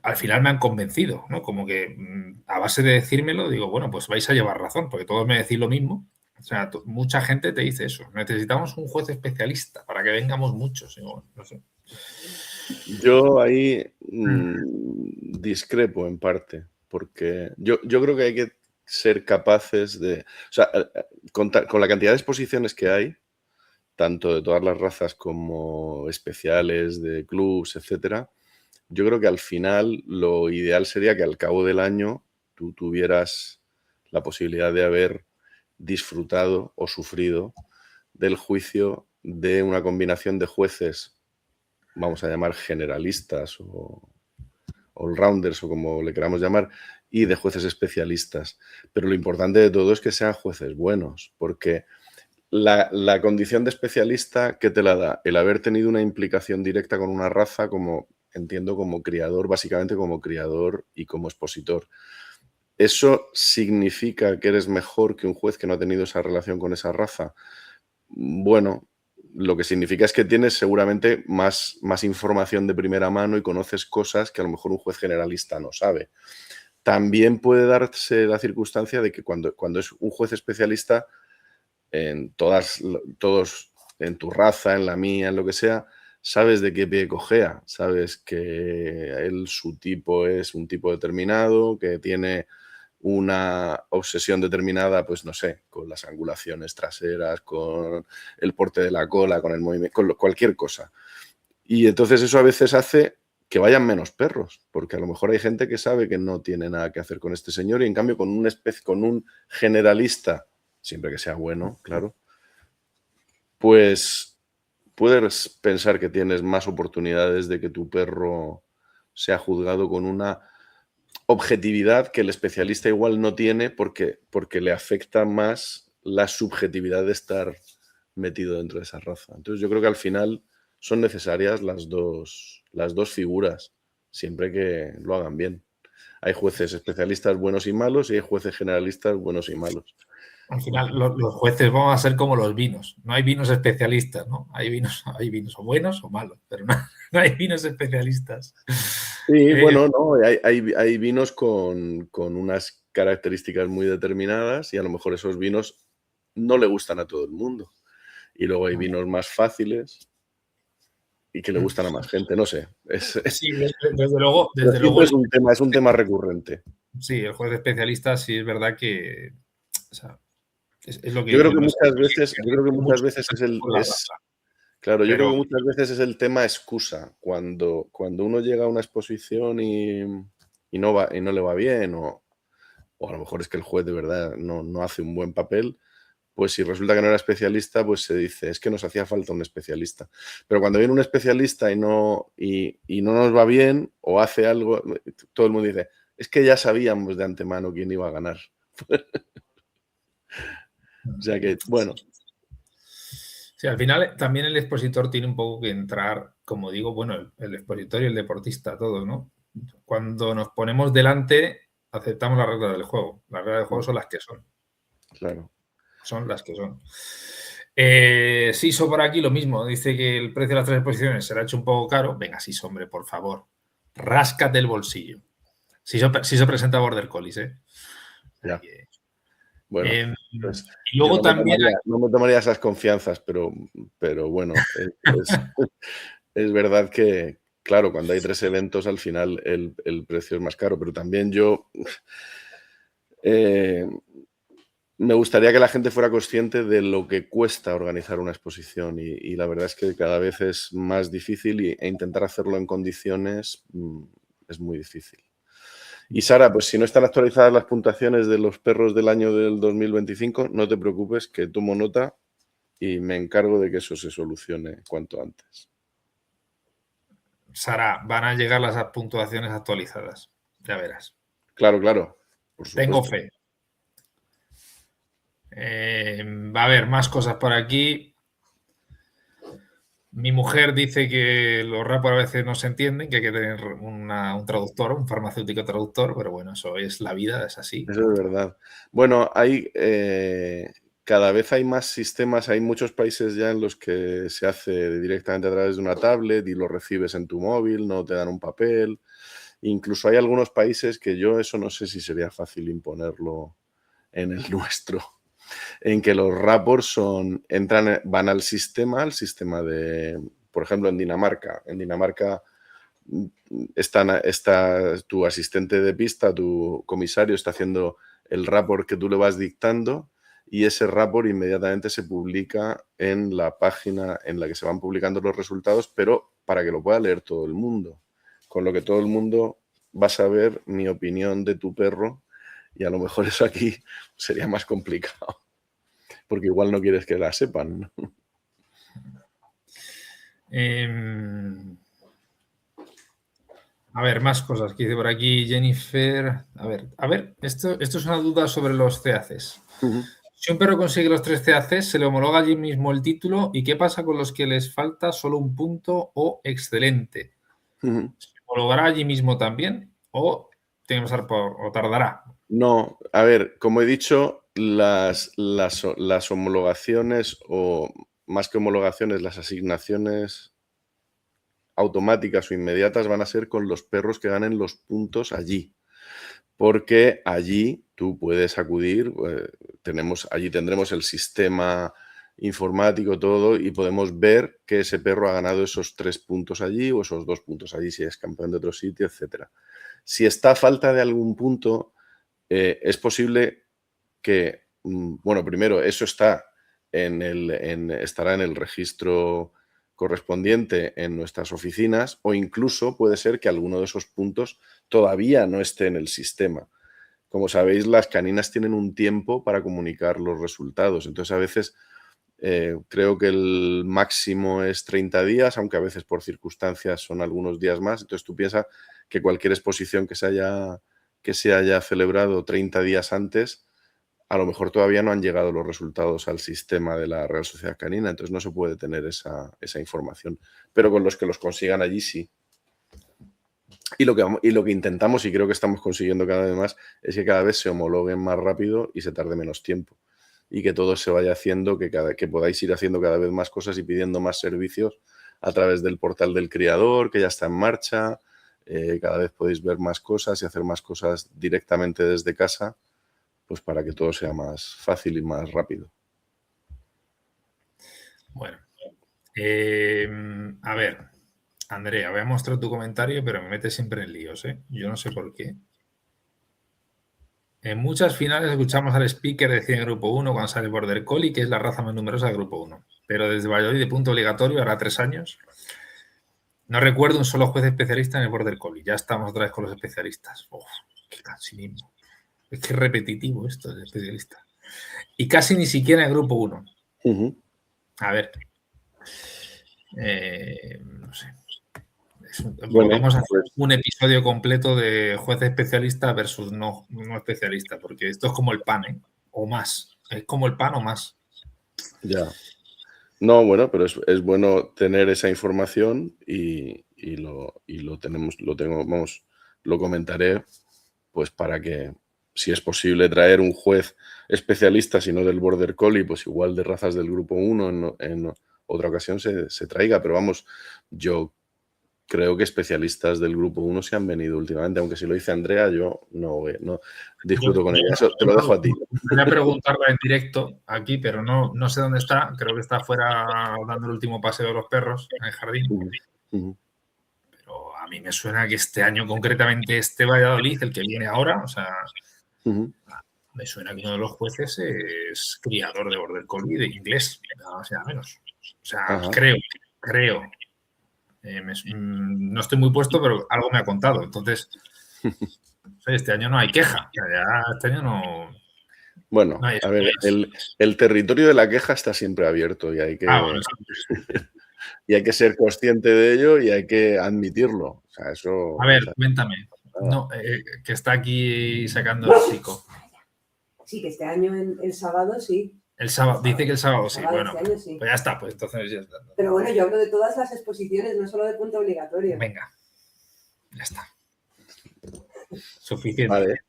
al final me han convencido, ¿no? Como que a base de decírmelo, digo, bueno, pues vais a llevar razón, porque todos me decís lo mismo. O sea, mucha gente te dice eso. Necesitamos un juez especialista para que vengamos muchos. Digo, no sé. Yo ahí discrepo en parte, porque yo creo que hay que ser capaces de... O sea, con la cantidad de exposiciones que hay, tanto de todas las razas como especiales, de clubs, etcétera, yo creo que al final lo ideal sería que al cabo del año tú tuvieras la posibilidad de haber disfrutado o sufrido del juicio de una combinación de jueces, vamos a llamar generalistas o all-rounders o como le queramos llamar, y de jueces especialistas. Pero lo importante de todo es que sean jueces buenos, porque la condición de especialista, ¿qué te la da? El haber tenido una implicación directa con una raza, como entiendo, como criador, básicamente como criador y como expositor. ¿Eso significa que eres mejor que un juez que no ha tenido esa relación con esa raza? Bueno, lo que significa es que tienes seguramente más información de primera mano y conoces cosas que a lo mejor un juez generalista no sabe. También puede darse la circunstancia de que cuando es un juez especialista, todos en tu raza, en la mía, en lo que sea, sabes de qué pie cojea, sabes que su tipo es un tipo determinado, que tiene una obsesión determinada, pues no sé, con las angulaciones traseras, con el porte de la cola, con el movimiento, cualquier cosa. Y entonces eso a veces hace que vayan menos perros, porque a lo mejor hay gente que sabe que no tiene nada que hacer con este señor y en cambio con un generalista, siempre que sea bueno, claro, pues puedes pensar que tienes más oportunidades de que tu perro sea juzgado con una objetividad que el especialista igual no tiene porque le afecta más la subjetividad de estar metido dentro de esa raza. Entonces yo creo que al final son necesarias las dos figuras, siempre que lo hagan bien. Hay jueces especialistas buenos y malos y hay jueces generalistas buenos y malos. Al final, los jueces van a ser como los vinos. No hay vinos especialistas, ¿no? Hay vinos o buenos o malos, pero no hay vinos especialistas. Sí, bueno, no, hay vinos con unas características muy determinadas y a lo mejor esos vinos no le gustan a todo el mundo. Y luego hay vinos más fáciles y que le gustan a más gente, no sé. Sí, desde luego. Es un tema recurrente. Sí, el juez especialista sí es verdad que, o sea, es lo que Yo creo dicen, que muchas veces es el tema excusa. Cuando uno llega a una exposición y no le va bien, o a lo mejor es que el juez de verdad no hace un buen papel, pues si resulta que no era especialista, pues se dice, es que nos hacía falta un especialista. Pero cuando viene un especialista y no nos va bien o hace algo, todo el mundo dice, es que ya sabíamos de antemano quién iba a ganar. O sea que, bueno. Sí, al final también el expositor tiene un poco que entrar, como digo, bueno, el expositor y el deportista, todos, ¿no? Cuando nos ponemos delante, aceptamos las reglas del juego. Las reglas del juego son las que son. Claro. Son las que son. Siso por aquí lo mismo. Dice que el precio de las 3 exposiciones se le ha hecho un poco caro. Venga, Siso, hombre, por favor. Ráscate el bolsillo. Siso presenta Border Collies, ¿eh? Ya. Bueno, pues y luego también no me tomaría esas confianzas, pero bueno, es verdad que, claro, cuando hay 3 eventos, al final el precio es más caro, pero también yo me gustaría que la gente fuera consciente de lo que cuesta organizar una exposición y la verdad es que cada vez es más difícil e intentar hacerlo en condiciones es muy difícil. Y Sara, pues si no están actualizadas las puntuaciones de los perros del año del 2025, no te preocupes, que tomo nota y me encargo de que eso se solucione cuanto antes. Sara, van a llegar las puntuaciones actualizadas, ya verás. Claro, por supuesto. Tengo fe. Va a haber más cosas por aquí. Mi mujer dice que los rappers a veces no se entienden, que hay que tener un traductor, un farmacéutico traductor, pero bueno, eso es la vida, es así. Eso es verdad. Bueno, cada vez hay más sistemas, hay muchos países ya en los que se hace directamente a través de una tablet y lo recibes en tu móvil, no te dan un papel. Incluso hay algunos países que yo eso no sé si sería fácil imponerlo en el nuestro, en que los rapports van al sistema de, por ejemplo, en Dinamarca. En Dinamarca está tu asistente de pista, tu comisario, está haciendo el rapport que tú le vas dictando y ese rapport inmediatamente se publica en la página en la que se van publicando los resultados, pero para que lo pueda leer todo el mundo. Con lo que todo el mundo va a saber mi opinión de tu perro y a lo mejor eso aquí sería más complicado, porque igual no quieres que la sepan. A ver, más cosas que dice por aquí Jennifer. A ver, esto es una duda sobre los CACs. Si un perro consigue los 3 CACs, ¿se le homologa allí mismo el título? ¿Y qué pasa con los que les falta solo un punto o excelente? ¿Se homologará allí mismo también o tardará? No, a ver, como he dicho, las homologaciones o más que homologaciones, las asignaciones automáticas o inmediatas van a ser con los perros que ganen los puntos allí. Porque allí tú puedes acudir, allí tendremos el sistema informático, todo, y podemos ver que ese perro ha ganado esos 3 puntos allí o esos 2 puntos allí, si es campeón de otro sitio, etcétera. Si está a falta de algún punto, es posible que, bueno, primero, eso estará en el registro correspondiente en nuestras oficinas, o incluso puede ser que alguno de esos puntos todavía no esté en el sistema. Como sabéis, las caninas tienen un tiempo para comunicar los resultados. Entonces, a veces creo que el máximo es 30 días, aunque a veces por circunstancias son algunos días más. Entonces, tú piensas que cualquier exposición que se haya celebrado 30 días antes, a lo mejor todavía no han llegado los resultados al sistema de la Real Sociedad Canina, entonces no se puede tener esa información. Pero con los que los consigan allí sí. Y lo que intentamos, y creo que estamos consiguiendo cada vez más, es que cada vez se homologuen más rápido y se tarde menos tiempo. Y que todo se vaya haciendo, que podáis ir haciendo cada vez más cosas y pidiendo más servicios a través del portal del criador, que ya está en marcha. Cada vez podéis ver más cosas y hacer más cosas directamente desde casa, pues para que todo sea más fácil y más rápido. Bueno, a ver, Andrea, voy a mostrar tu comentario, pero me metes siempre en líos, ¿eh? Yo no sé por qué. En muchas finales escuchamos al speaker decir en Grupo 1 cuando sale Border Collie, que es la raza más numerosa del Grupo 1. Pero desde Valladolid de punto obligatorio, hará 3 años, no recuerdo un solo juez especialista en el Border Collie. Ya estamos otra vez con los especialistas. Uf, qué cansinismo. Es que es repetitivo esto de especialista. Y casi ni siquiera en el Grupo 1. A ver. No sé. Podemos hacer un episodio completo de juez especialista versus no especialista, porque esto es como el pan, ¿eh? O más. Es como el pan o más. Ya. No, bueno, pero es bueno tener esa información y lo comentaré, pues para que, si es posible traer un juez especialista, si no del Border Collie, pues igual de razas del Grupo 1 en otra ocasión se traiga, pero vamos, yo creo que especialistas del Grupo 1 se han venido últimamente, aunque si lo dice Andrea, yo no discuto con ella. Eso te lo dejo a ti. Voy a preguntarla en directo aquí, pero no sé dónde está. Creo que está afuera dando el último paseo de los perros en el jardín. Pero a mí me suena que este año, concretamente este Valladolid, el que viene ahora, o sea, me suena que uno de los jueces es criador de Border Collie de inglés, nada más y nada menos. O sea, creo. No estoy muy puesto, pero algo me ha contado. Entonces, este año no hay queja. Este año no. Bueno, no a ver, el territorio de la queja está siempre abierto y hay que, y hay que ser consciente de ello y hay que admitirlo. O sea, eso. A ver, cuéntame. No, que está aquí sacando el chico. Sí, que este año el sábado sí. El sábado, dice que el sábado sí. Bueno, este año, sí. Pues ya está, pues entonces ya está. Pero bueno, yo hablo de todas las exposiciones, no solo de punto obligatorio. Venga, ya está. Suficiente. Vale.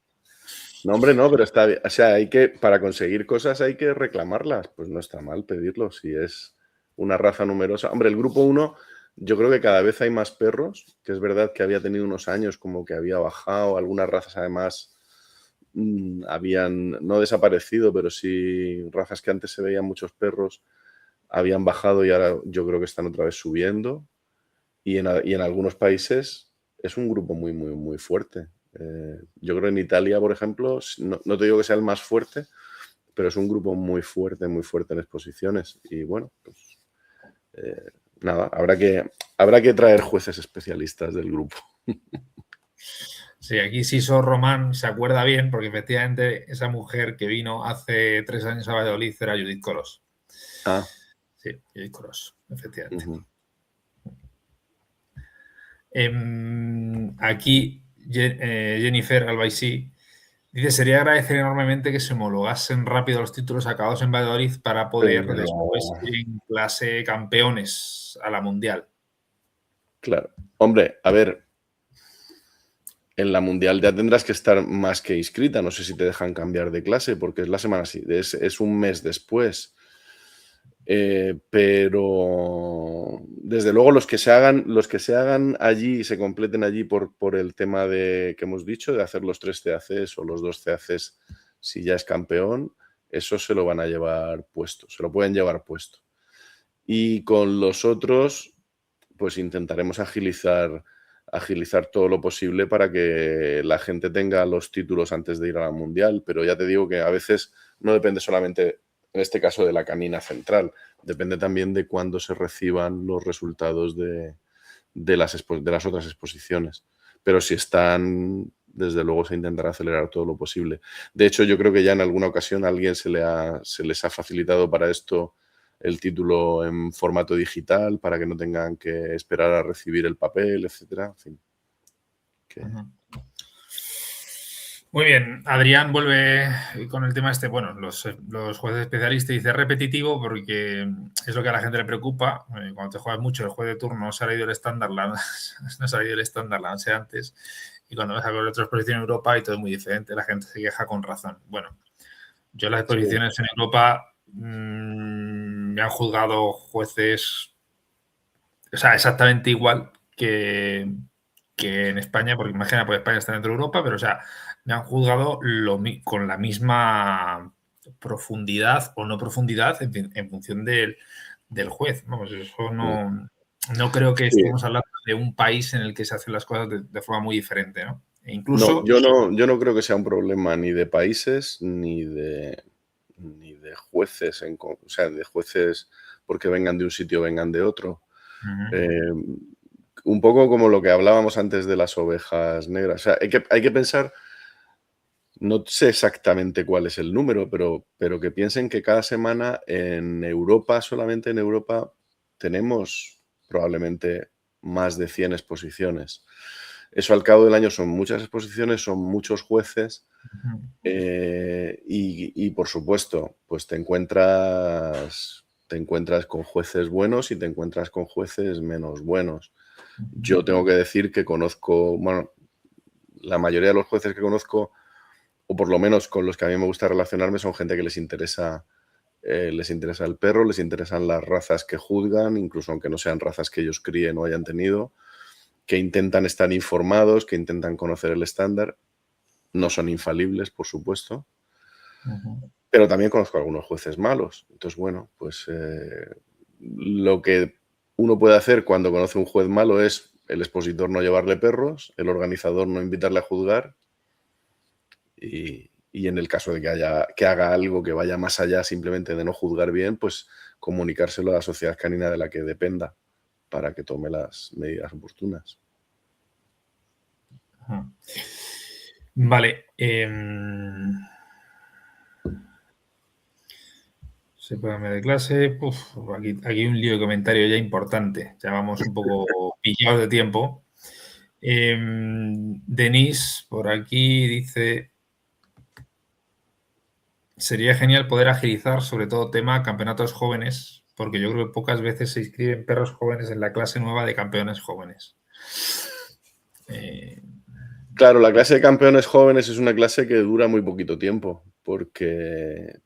No, hombre, no, pero está bien. O sea, para conseguir cosas hay que reclamarlas. Pues no está mal pedirlo si es una raza numerosa. Hombre, el Grupo 1, yo creo que cada vez hay más perros, que es verdad que había tenido unos años como que había bajado, algunas razas además habían no desaparecido, pero sí razas que antes se veían muchos perros habían bajado y ahora yo creo que están otra vez subiendo. Y en algunos países es un grupo muy, muy, muy fuerte. Yo creo en Italia, por ejemplo, no te digo que sea el más fuerte, pero es un grupo muy fuerte en exposiciones. Y bueno, pues nada, habrá que traer jueces especialistas del grupo. Sí, aquí Siso Román se acuerda bien, porque efectivamente esa mujer que vino hace 3 años a Valladolid era Judith Coros. Ah. Sí, Judith Coros, efectivamente. Aquí Jennifer Albaisí dice: sería agradecer enormemente que se homologasen rápido los títulos acabados en Valladolid para poder después ir en clase campeones a la mundial. Claro. Hombre, a ver, en la mundial ya tendrás que estar más que inscrita. No sé si te dejan cambiar de clase porque es la semana siguiente, es un mes después. Pero desde luego los que se hagan allí y se completen allí por el tema que hemos dicho, de hacer los 3 CACs o los 2 CACs si ya es campeón, eso se lo van a llevar puesto, se lo pueden llevar puesto. Y con los otros, pues intentaremos agilizar todo lo posible para que la gente tenga los títulos antes de ir a la Mundial, pero ya te digo que a veces no depende solamente, en este caso, de la canina central, depende también de cuándo se reciban los resultados de las otras exposiciones. Pero si están, desde luego se intentará acelerar todo lo posible. De hecho, yo creo que ya en alguna ocasión a alguien se les ha facilitado para esto el título en formato digital para que no tengan que esperar a recibir el papel, etcétera. En fin. Muy bien, Adrián vuelve con el tema este, bueno, los jueces especialistas dice repetitivo porque es lo que a la gente le preocupa. Cuando te juegas mucho, el juez de turno no se ha leído el estándar, no se ha leído el estándar, la noche antes, y cuando vas a ver otra exposición en Europa y todo es muy diferente, la gente se queja con razón. Bueno, yo las exposiciones en Europa me han juzgado jueces, o sea, exactamente igual que en España, porque imagina, pues España está dentro de Europa, pero o sea, me han juzgado con la misma profundidad o no profundidad en función del juez. Vamos, eso no creo que estemos hablando de un país en el que se hacen las cosas de forma muy diferente, ¿no? E incluso... No, yo no creo que sea un problema ni de países ni de jueces, o sea, de jueces porque vengan de un sitio o vengan de otro. Un poco como lo que hablábamos antes de las ovejas negras. O sea, hay que pensar, no sé exactamente cuál es el número, pero que piensen que cada semana en Europa, solamente en Europa, tenemos probablemente más de 100 exposiciones. Eso al cabo del año son muchas exposiciones, son muchos jueces y por supuesto, pues te encuentras con jueces buenos y te encuentras con jueces menos buenos. Yo tengo que decir que conozco, bueno, la mayoría de los jueces que conozco, o por lo menos con los que a mí me gusta relacionarme, son gente que les interesa el perro, les interesan las razas que juzgan, incluso aunque no sean razas que ellos críen o hayan tenido, que intentan estar informados, que intentan conocer el estándar. No son infalibles, por supuesto, pero también conozco algunos jueces malos. Entonces, bueno, pues lo que uno puede hacer cuando conoce un juez malo es el expositor no llevarle perros, el organizador no invitarle a juzgar y en el caso de que haga algo que vaya más allá simplemente de no juzgar bien, pues comunicárselo a la sociedad canina de la que dependa para que tome las medidas oportunas. Vale. Se puede cambiar de clase. Aquí hay un lío de comentario ya importante. Ya vamos un poco pillados de tiempo. Denise, por aquí, dice... Sería genial poder agilizar, sobre todo tema campeonatos jóvenes, porque yo creo que pocas veces se inscriben perros jóvenes en la clase nueva de campeones jóvenes. Claro, la clase de campeones jóvenes es una clase que dura muy poquito tiempo, porque,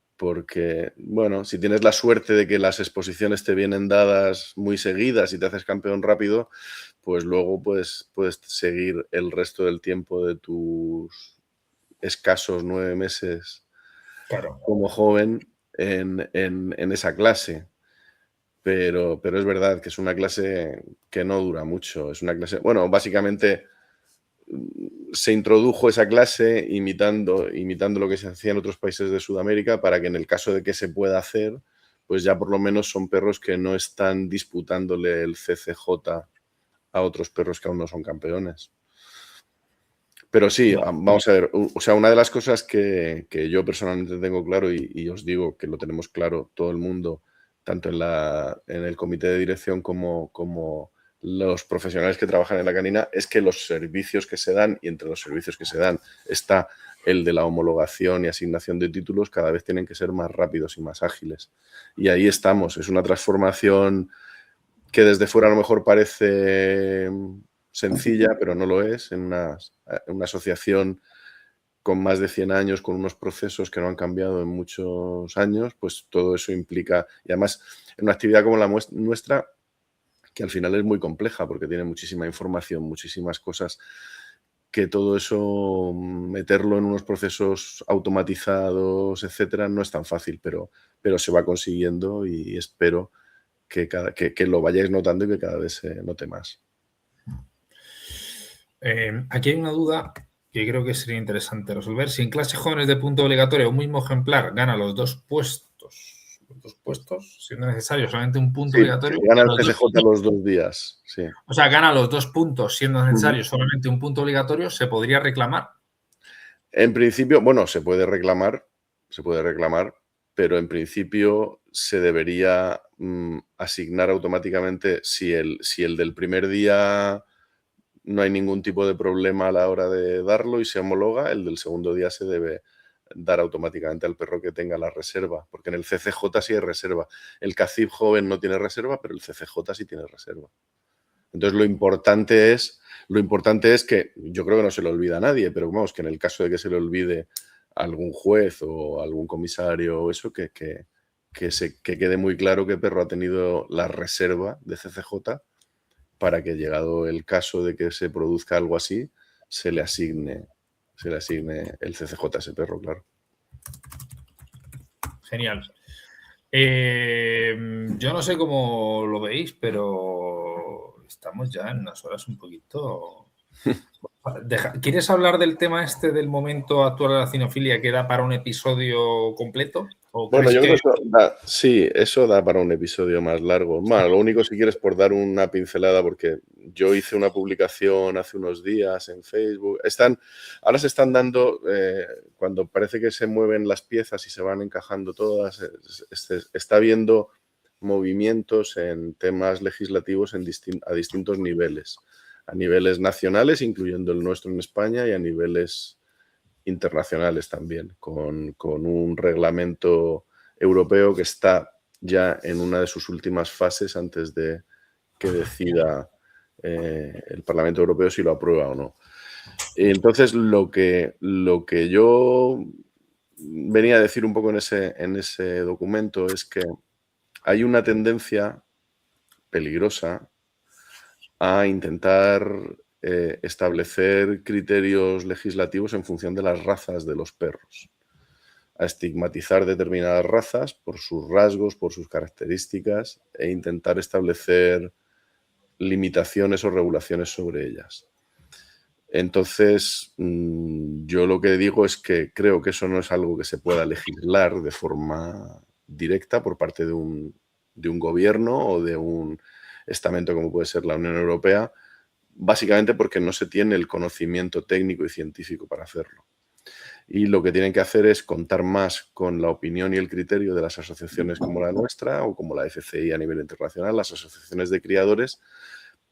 bueno, si tienes la suerte de que las exposiciones te vienen dadas muy seguidas y te haces campeón rápido, pues luego puedes seguir el resto del tiempo de tus escasos 9 meses como joven en esa clase. Pero es verdad que es una clase que no dura mucho. Es una clase, bueno, básicamente se introdujo esa clase imitando lo que se hacía en otros países de Sudamérica para que en el caso de que se pueda hacer, pues ya por lo menos son perros que no están disputándole el CCJ a otros perros que aún no son campeones. Pero sí, vamos a ver, o sea, una de las cosas que yo personalmente tengo claro y os digo que lo tenemos claro todo el mundo, tanto en el comité de dirección como los profesionales que trabajan en la canina, es que los servicios que se dan, y entre los servicios que se dan está el de la homologación y asignación de títulos, cada vez tienen que ser más rápidos y más ágiles. Y ahí estamos, es una transformación que desde fuera a lo mejor parece sencilla, pero no lo es. En una asociación con más de 100 años, con unos procesos que no han cambiado en muchos años, pues todo eso implica, y además en una actividad como la nuestra, que al final es muy compleja porque tiene muchísima información, muchísimas cosas que todo eso, meterlo en unos procesos automatizados, etcétera, no es tan fácil, pero se va consiguiendo y espero que lo vayáis notando y que cada vez se note más. Aquí hay una duda que creo que sería interesante resolver. Si en clases jóvenes de punto obligatorio un mismo ejemplar gana los dos puestos, siendo necesario solamente un punto obligatorio. Que gana el CCJ los 2 días, sí. O sea, gana los 2 puntos, siendo necesario solamente un punto obligatorio, ¿se podría reclamar? En principio, bueno, se puede reclamar, pero en principio se debería asignar automáticamente si el del primer día no hay ningún tipo de problema a la hora de darlo y se homologa, el del segundo día se debe dar automáticamente al perro que tenga la reserva, porque en el CCJ sí hay reserva. El CACIB joven no tiene reserva, pero el CCJ sí tiene reserva. Entonces lo importante es que, yo creo que no se le olvida a nadie, pero vamos, que en el caso de que se le olvide a algún juez o a algún comisario o eso, que quede muy claro que perro ha tenido la reserva de CCJ para que, llegado el caso de que se produzca algo así, se le asigne el CCJ a ese perro, claro. Genial. Yo no sé cómo lo veis, pero estamos ya en unas horas un poquito... ¿Quieres hablar del tema del momento actual de la cinefilia que da para un episodio completo? Bueno, yo creo que eso da para un episodio más largo. Bueno, lo único, si quieres, por dar una pincelada, porque yo hice una publicación hace unos días en Facebook. Ahora se están dando, cuando parece que se mueven las piezas y se van encajando todas, está habiendo movimientos en temas legislativos a distintos niveles. A niveles nacionales, incluyendo el nuestro en España, y a niveles internacionales también, con un reglamento europeo que está ya en una de sus últimas fases antes de que decida el Parlamento Europeo si lo aprueba o no. Entonces, lo que yo venía a decir un poco en ese documento es que hay una tendencia peligrosa a intentar establecer criterios legislativos en función de las razas de los perros, a estigmatizar determinadas razas por sus rasgos, por sus características, e intentar establecer limitaciones o regulaciones sobre ellas. Entonces, yo lo que digo es que creo que eso no es algo que se pueda legislar de forma directa por parte de un gobierno o de un estamento como puede ser la Unión Europea, básicamente porque no se tiene el conocimiento técnico y científico para hacerlo. Y lo que tienen que hacer es contar más con la opinión y el criterio de las asociaciones como la nuestra o como la FCI a nivel internacional, las asociaciones de criadores,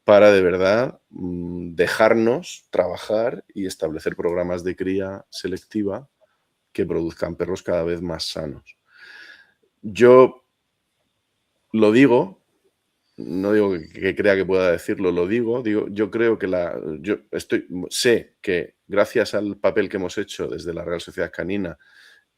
para de verdad dejarnos trabajar y establecer programas de cría selectiva que produzcan perros cada vez más sanos. Yo lo digo, no digo que crea que pueda decirlo, lo digo, yo creo que sé que gracias al papel que hemos hecho desde la Real Sociedad Canina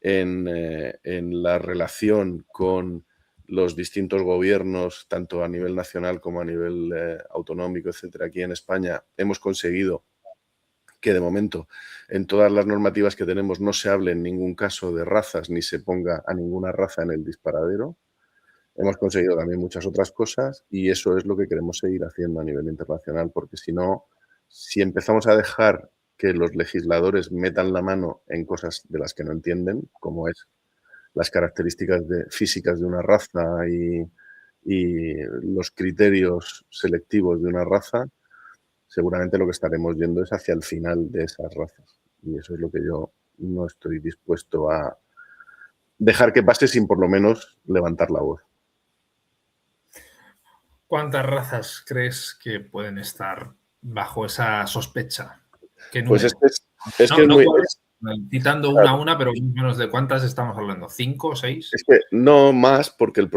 en la relación con los distintos gobiernos, tanto a nivel nacional como a nivel autonómico, etcétera, aquí en España, hemos conseguido que de momento en todas las normativas que tenemos no se hable en ningún caso de razas ni se ponga a ninguna raza en el disparadero. Hemos conseguido también muchas otras cosas y eso es lo que queremos seguir haciendo a nivel internacional, porque si no, si empezamos a dejar que los legisladores metan la mano en cosas de las que no entienden, como es las características físicas de una raza y los criterios selectivos de una raza, seguramente lo que estaremos yendo es hacia el final de esas razas. Y eso es lo que yo no estoy dispuesto a dejar que pase sin por lo menos levantar la voz. ¿Cuántas razas crees que pueden estar bajo esa sospecha? Pues es muy... Citando una a una, pero menos de cuántas estamos hablando, ¿5 o 6? Es que no más, porque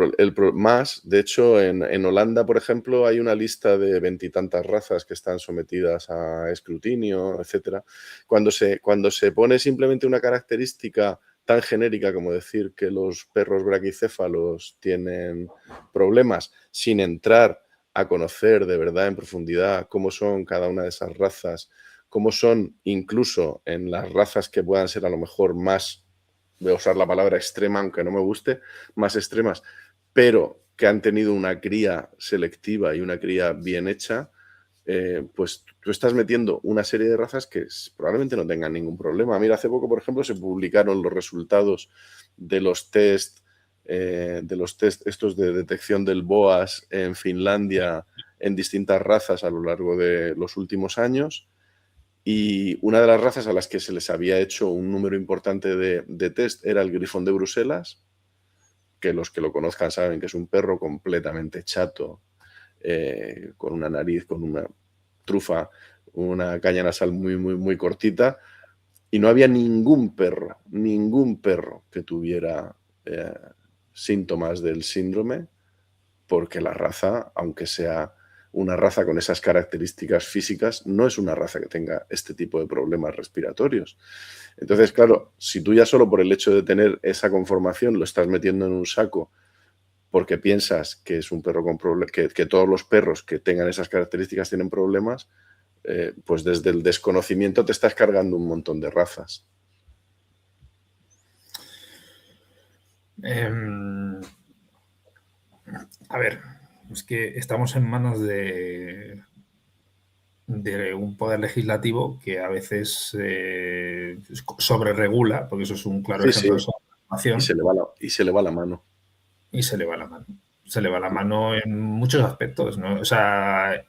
de hecho, en Holanda, por ejemplo, hay una lista de 20 y tantas razas que están sometidas a escrutinio, etcétera. Cuando se pone simplemente una característica tan genérica como decir que los perros braquicéfalos tienen problemas, sin entrar a conocer de verdad en profundidad cómo son cada una de esas razas, cómo son incluso en las razas que puedan ser a lo mejor más, voy a usar la palabra extrema, aunque no me guste, más extremas, pero que han tenido una cría selectiva y una cría bien hecha, pues tú estás metiendo una serie de razas que probablemente no tengan ningún problema. Mira, hace poco, por ejemplo, se publicaron los resultados de los test estos de detección del BOAS en Finlandia en distintas razas a lo largo de los últimos años. Y una de las razas a las que se les había hecho un número importante de test era el grifón de Bruselas, que los que lo conozcan saben que es un perro completamente chato, con una nariz, con una trufa, una caña nasal muy, muy, muy cortita, y no había ningún perro que tuviera síntomas del síndrome, porque la raza, aunque sea una raza con esas características físicas, no es una raza que tenga este tipo de problemas respiratorios. Entonces, claro, si tú ya solo por el hecho de tener esa conformación lo estás metiendo en un saco porque piensas que es un perro con problemas, que todos los perros que tengan esas características tienen problemas, pues desde el desconocimiento te estás cargando un montón de razas. A ver, es que estamos en manos de un poder legislativo que a veces sobreregula, porque eso es un claro ejemplo de sobreregulación. Y se le va la mano. Y se le va la mano. Se le va la mano en muchos aspectos, ¿no? O sea,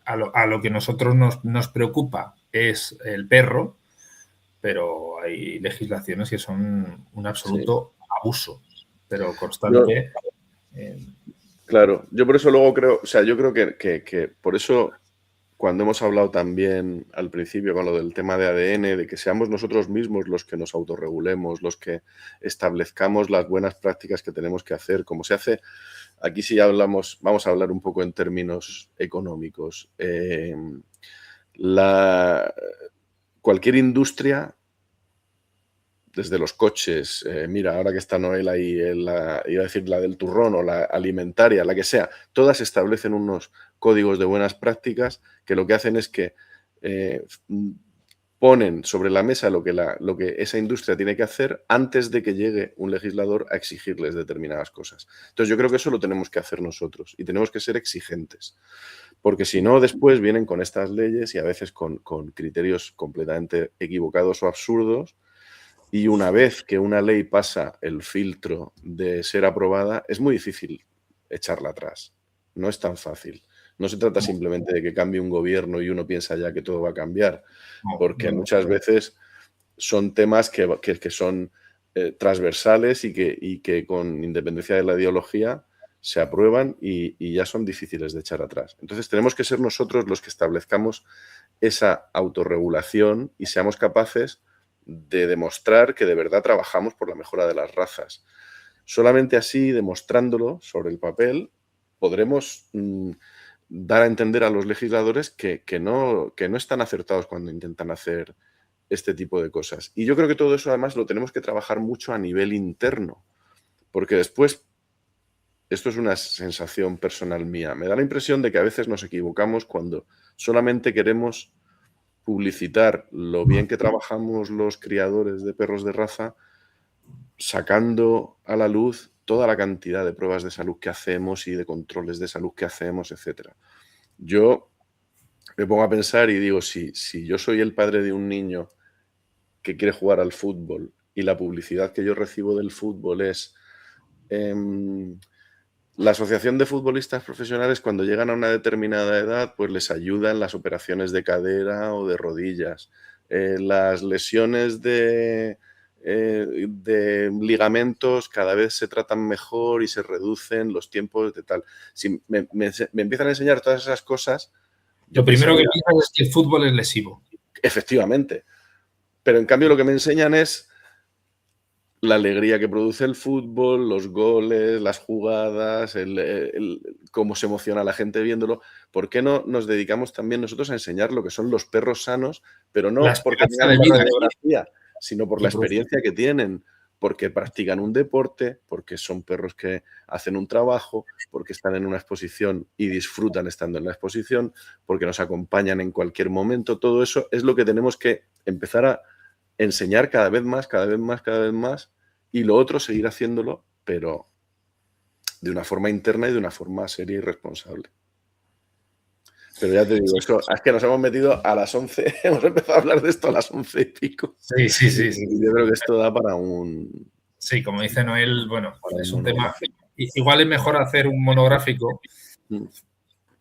a lo que nosotros nos preocupa es el perro, pero hay legislaciones que son un absoluto abuso, pero constante. Claro, yo por eso luego creo, o sea, yo creo que por eso cuando hemos hablado también al principio con lo del tema de ADN, de que seamos nosotros mismos los que nos autorregulemos, los que establezcamos las buenas prácticas que tenemos que hacer, como se hace, aquí sí hablamos, vamos a hablar un poco en términos económicos. Cualquier industria, desde los coches, mira, ahora que está Noel ahí, iba a decir la del turrón o la alimentaria, la que sea, todas establecen unos códigos de buenas prácticas que lo que hacen es que ponen sobre la mesa lo que esa industria tiene que hacer antes de que llegue un legislador a exigirles determinadas cosas. Entonces yo creo que eso lo tenemos que hacer nosotros y tenemos que ser exigentes, porque si no después vienen con estas leyes y a veces con criterios completamente equivocados o absurdos. Y una vez que una ley pasa el filtro de ser aprobada, es muy difícil echarla atrás. No es tan fácil. No se trata simplemente de que cambie un gobierno y uno piensa ya que todo va a cambiar, porque muchas veces son temas que son transversales y que con independencia de la ideología se aprueban y ya son difíciles de echar atrás. Entonces tenemos que ser nosotros los que establezcamos esa autorregulación y seamos capaces de demostrar que de verdad trabajamos por la mejora de las razas. Solamente así, demostrándolo sobre el papel, podremos dar a entender a los legisladores que no están acertados cuando intentan hacer este tipo de cosas. Y yo creo que todo eso además lo tenemos que trabajar mucho a nivel interno, porque después, esto es una sensación personal mía, me da la impresión de que a veces nos equivocamos cuando solamente queremos publicitar lo bien que trabajamos los criadores de perros de raza, sacando a la luz toda la cantidad de pruebas de salud que hacemos y de controles de salud que hacemos, etc. Yo me pongo a pensar y digo, si yo soy el padre de un niño que quiere jugar al fútbol y la publicidad que yo recibo del fútbol es la Asociación de Futbolistas Profesionales, cuando llegan a una determinada edad, pues les ayuda en las operaciones de cadera o de rodillas. Las lesiones de ligamentos cada vez se tratan mejor y se reducen los tiempos de tal. Si me empiezan a enseñar todas esas cosas... Lo primero que piensas es que el fútbol es lesivo. Efectivamente. Pero en cambio lo que me enseñan es la alegría que produce el fútbol, los goles, las jugadas, cómo se emociona la gente viéndolo. ¿Por qué no nos dedicamos también nosotros a enseñar lo que son los perros sanos, pero no porque tengan una radiografía, sino por la experiencia que tienen, porque practican un deporte, porque son perros que hacen un trabajo, porque están en una exposición y disfrutan estando en la exposición, porque nos acompañan en cualquier momento. Todo eso es lo que tenemos que empezar a enseñar cada vez más, cada vez más, cada vez más, y lo otro seguir haciéndolo, pero de una forma interna y de una forma seria y responsable. Pero ya te digo, eso, es que nos hemos metido a las 11, hemos empezado a hablar de esto a las 11 y pico. Sí. Yo creo que esto da para un... Sí, como dice Noel, bueno, para es un un tema... monográfico. Igual es mejor hacer un monográfico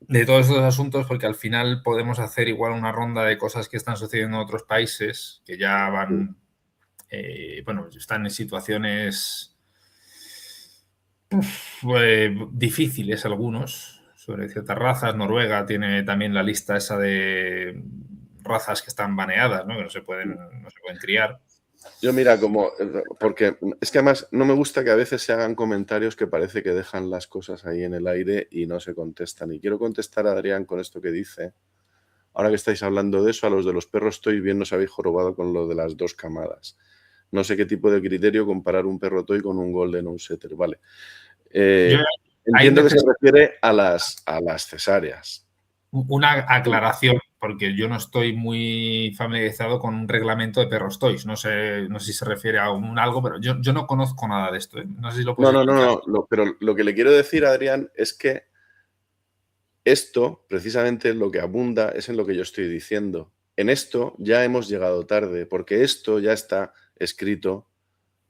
de todos estos asuntos, porque al final podemos hacer igual una ronda de cosas que están sucediendo en otros países que ya van, bueno, están en situaciones difíciles algunos, sobre ciertas razas. Noruega tiene también la lista esa de razas que están baneadas, ¿no? Que no se pueden criar. Yo mira, porque es que además no me gusta que a veces se hagan comentarios que parece que dejan las cosas ahí en el aire y no se contestan. Y quiero contestar a Adrián con esto que dice. Ahora que estáis hablando de eso, a los de los perros toy bien nos habéis jorobado con lo de las 2 camadas. No sé qué tipo de criterio comparar un perro toy con un golden o un setter. Vale. Entiendo que se refiere a las cesáreas. Una aclaración, porque yo no estoy muy familiarizado con un reglamento de perros toys. No sé si se refiere a algo, pero yo no conozco nada de esto. No sé si lo puedes explicar. No. Pero lo que le quiero decir a Adrián es que esto, precisamente, lo que abunda es en lo que yo estoy diciendo. En esto ya hemos llegado tarde, porque esto ya está escrito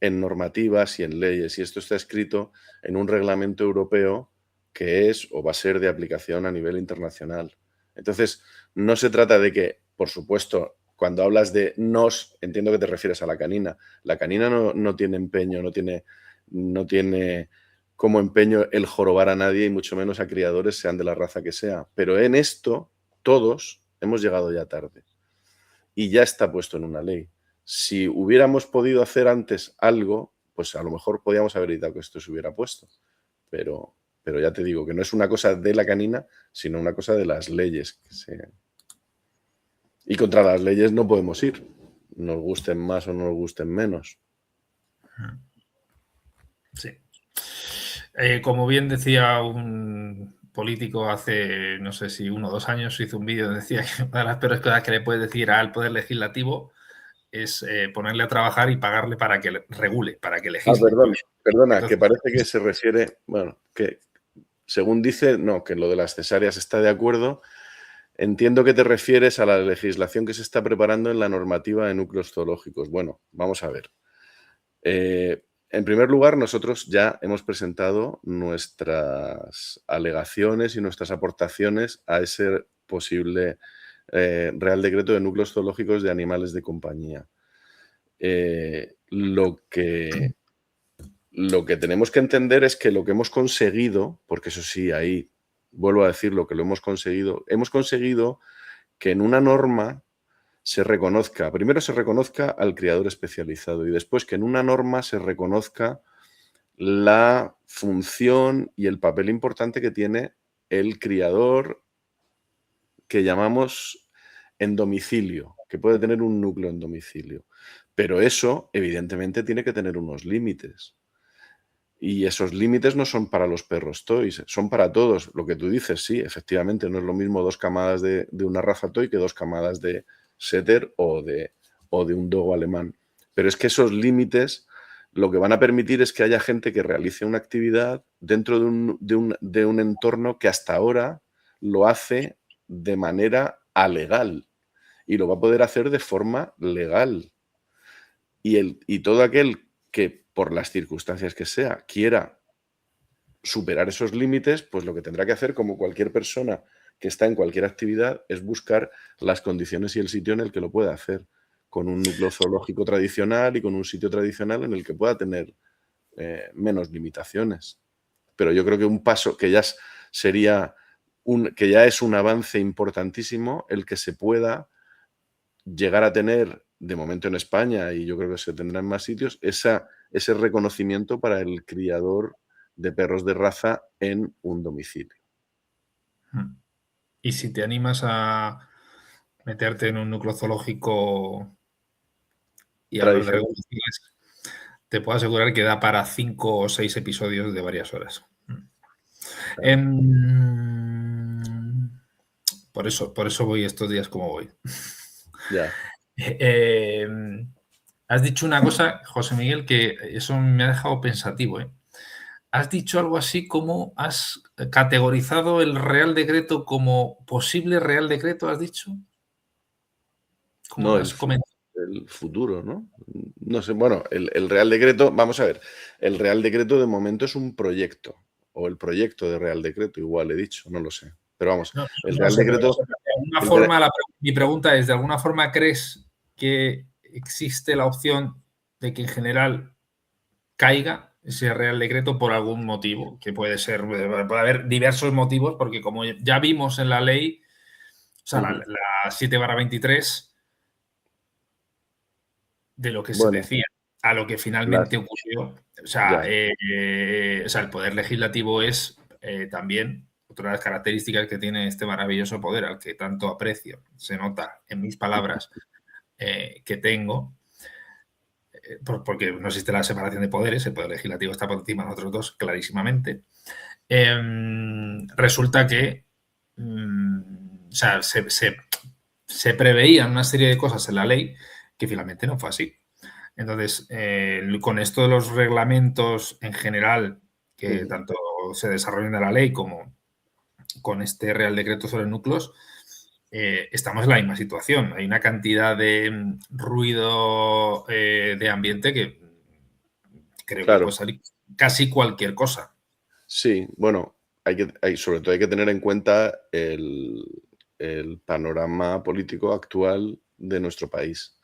en normativas y en leyes, y esto está escrito en un reglamento europeo que es o va a ser de aplicación a nivel internacional. Entonces, no se trata de que, por supuesto, cuando hablas de nos, entiendo que te refieres a la canina. La canina no tiene empeño, no tiene como empeño el jorobar a nadie y mucho menos a criadores, sean de la raza que sea. Pero en esto, todos hemos llegado ya tarde y ya está puesto en una ley. Si hubiéramos podido hacer antes algo, pues a lo mejor podíamos haber evitado que esto se hubiera puesto. Pero ya te digo que no es una cosa de la canina, sino una cosa de las leyes. Y contra las leyes no podemos ir, nos gusten más o nos gusten menos. Sí. Como bien decía un político hace, no sé si 1 o 2 años, hizo un vídeo donde decía que una de las peores cosas que le puedes decir al Poder Legislativo es ponerle a trabajar y pagarle para que regule, para que legisle. Perdona, entonces, que parece que se refiere, bueno, que según dice, no, que lo de las cesáreas está de acuerdo. Entiendo que te refieres a la legislación que se está preparando en la normativa de núcleos zoológicos. Bueno, vamos a ver. En primer lugar, nosotros ya hemos presentado nuestras alegaciones y nuestras aportaciones a ese posible Real Decreto de núcleos zoológicos de animales de compañía. Lo que tenemos que entender es que lo que hemos conseguido, porque eso sí, ahí vuelvo a decir lo que lo hemos conseguido que en una norma primero se reconozca al criador especializado y después que en una norma se reconozca la función y el papel importante que tiene el criador que llamamos en domicilio, que puede tener un núcleo en domicilio. Pero eso, evidentemente, tiene que tener unos límites. Y esos límites no son para los perros toys, son para todos. Lo que tú dices, sí, efectivamente, no es lo mismo 2 camadas de una raza toy que 2 camadas de setter o de un dogo alemán. Pero es que esos límites lo que van a permitir es que haya gente que realice una actividad dentro de un entorno que hasta ahora lo hace de manera alegal y lo va a poder hacer de forma legal. Y todo aquel que por las circunstancias que sea quiera superar esos límites, pues lo que tendrá que hacer, como cualquier persona que está en cualquier actividad, es buscar las condiciones y el sitio en el que lo pueda hacer, con un núcleo zoológico tradicional y con un sitio tradicional en el que pueda tener menos limitaciones. Pero yo creo que un paso que ya que ya es un avance importantísimo el que se pueda llegar a tener, de momento en España, y yo creo que se tendrá en más sitios, ese reconocimiento para el criador de perros de raza en un domicilio. Y si te animas a meterte en un núcleo zoológico y hablar de regulaciones, te puedo asegurar que da para 5 o 6 episodios de varias horas. Por eso voy estos días como voy. Ya. Has dicho una cosa, José Miguel, que eso me ha dejado pensativo. Has dicho algo así como has categorizado el Real Decreto como posible Real Decreto, ¿has dicho? ¿Cómo No, lo has comentado? el futuro, ¿no? No sé, bueno, el Real Decreto, vamos a ver, el Real Decreto de momento es un proyecto, o el proyecto de Real Decreto, igual he dicho, no lo sé. Pero vamos, No, el no Real sé, pero Decreto... de alguna forma, mi pregunta es, ¿de alguna forma crees que existe la opción de que en general caiga ese Real Decreto por algún motivo? Que puede haber diversos motivos, porque como ya vimos en la ley, o sea, la 7/23, de lo que se Bueno, decía a lo que finalmente ocurrió, o sea, ya. el poder legislativo es también otra de las características que tiene este maravilloso poder, al que tanto aprecio, se nota en mis palabras que tengo, porque no existe la separación de poderes, el poder legislativo está por encima de nosotros dos clarísimamente. Resulta que o sea, se preveían una serie de cosas en la ley que finalmente no fue así. Entonces, con esto de los reglamentos en general, que tanto se desarrollan en la ley como con este Real Decreto sobre núcleos, estamos en la misma situación. Hay una cantidad de ruido de ambiente que creo que Claro, puede salir casi cualquier cosa. sí, bueno, sobre todo hay que tener en cuenta el panorama político actual de nuestro país.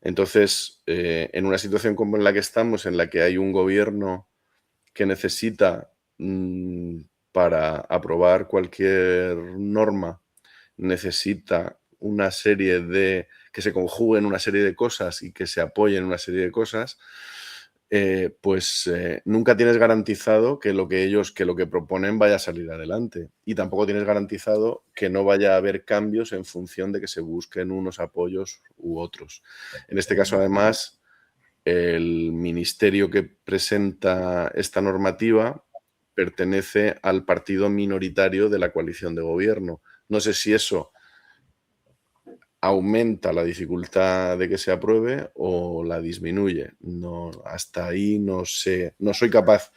Entonces, en una situación como en la que estamos, en la que hay un gobierno que necesita, para aprobar cualquier norma, necesita una serie de que se conjuguen una serie de cosas y que se apoyen una serie de cosas, pues nunca tienes garantizado que lo que proponen vaya a salir adelante. Y tampoco tienes garantizado que no vaya a haber cambios en función de que se busquen unos apoyos u otros. En este caso, además, el ministerio que presenta esta normativa pertenece al partido minoritario de la coalición de gobierno. No sé si eso aumenta la dificultad de que se apruebe o la disminuye. No, hasta ahí no sé, no soy capaz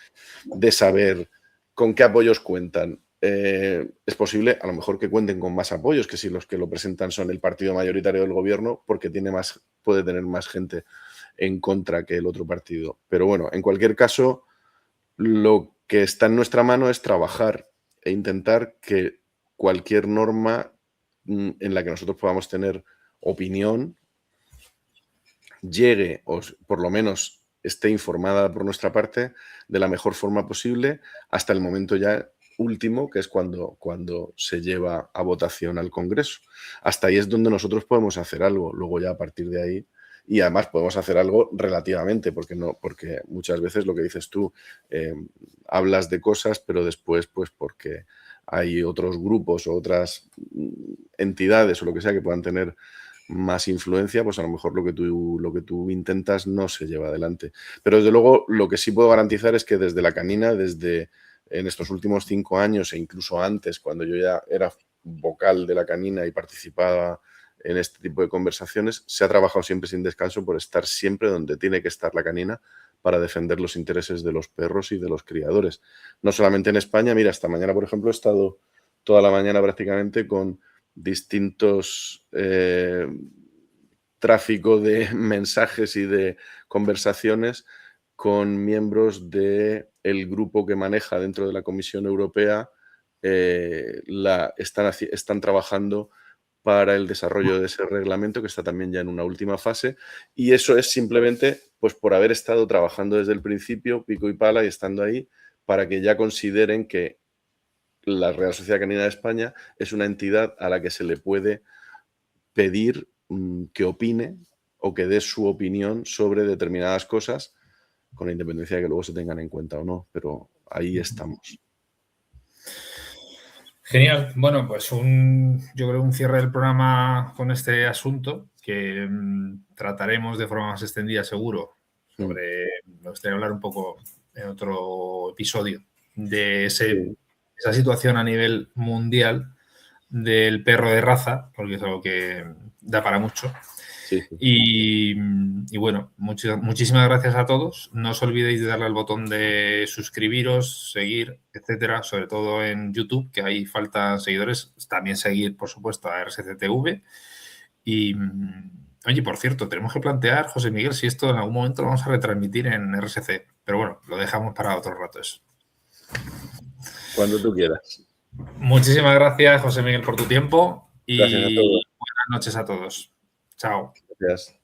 de saber con qué apoyos cuentan. Es posible, a lo mejor, que cuenten con más apoyos que si los que lo presentan son el partido mayoritario del gobierno, porque puede tener más gente en contra que el otro partido. Pero bueno, en cualquier caso, lo que está en nuestra mano es trabajar e intentar que cualquier norma en la que nosotros podamos tener opinión llegue, o por lo menos esté informada por nuestra parte, de la mejor forma posible hasta el momento ya último, que es cuando se lleva a votación al Congreso. Hasta ahí es donde nosotros podemos hacer algo. Luego ya a partir de ahí, y además podemos hacer algo relativamente, porque muchas veces lo que dices tú, hablas de cosas, pero después, pues porque hay otros grupos o otras entidades o lo que sea que puedan tener más influencia, pues a lo mejor lo que tú intentas no se lleva adelante. Pero desde luego lo que sí puedo garantizar es que desde la canina, en estos últimos 5 años e incluso antes, cuando yo ya era vocal de la canina y participaba en este tipo de conversaciones, se ha trabajado siempre sin descanso por estar siempre donde tiene que estar la canina para defender los intereses de los perros y de los criadores. No solamente en España, mira, esta mañana, por ejemplo, he estado toda la mañana prácticamente con distintos tráfico de mensajes y de conversaciones con miembros del grupo que maneja dentro de la Comisión Europea, están trabajando para el desarrollo de ese reglamento, que está también ya en una última fase, y eso es simplemente pues por haber estado trabajando desde el principio, pico y pala, y estando ahí, para que ya consideren que la Real Sociedad Canina de España es una entidad a la que se le puede pedir que opine o que dé su opinión sobre determinadas cosas, con la independencia de que luego se tengan en cuenta o no, pero ahí estamos. Genial. Bueno, pues yo creo un cierre del programa con este asunto que trataremos de forma más extendida, seguro, Me gustaría hablar un poco en otro episodio de esa situación a nivel mundial del perro de raza, porque es algo que da para mucho. Sí. Y bueno, muchísimas gracias a todos. No os olvidéis de darle al botón de suscribiros, seguir, etcétera, sobre todo en YouTube, que ahí faltan seguidores. También seguir, por supuesto, a RSCTV. Y, oye, por cierto, tenemos que plantear, José Miguel, si esto en algún momento lo vamos a retransmitir en RSC. Pero bueno, lo dejamos para otro rato eso. Cuando tú quieras. Muchísimas gracias, José Miguel, por tu tiempo. Y Gracias a todos. buenas noches a todos. Chao. Gracias.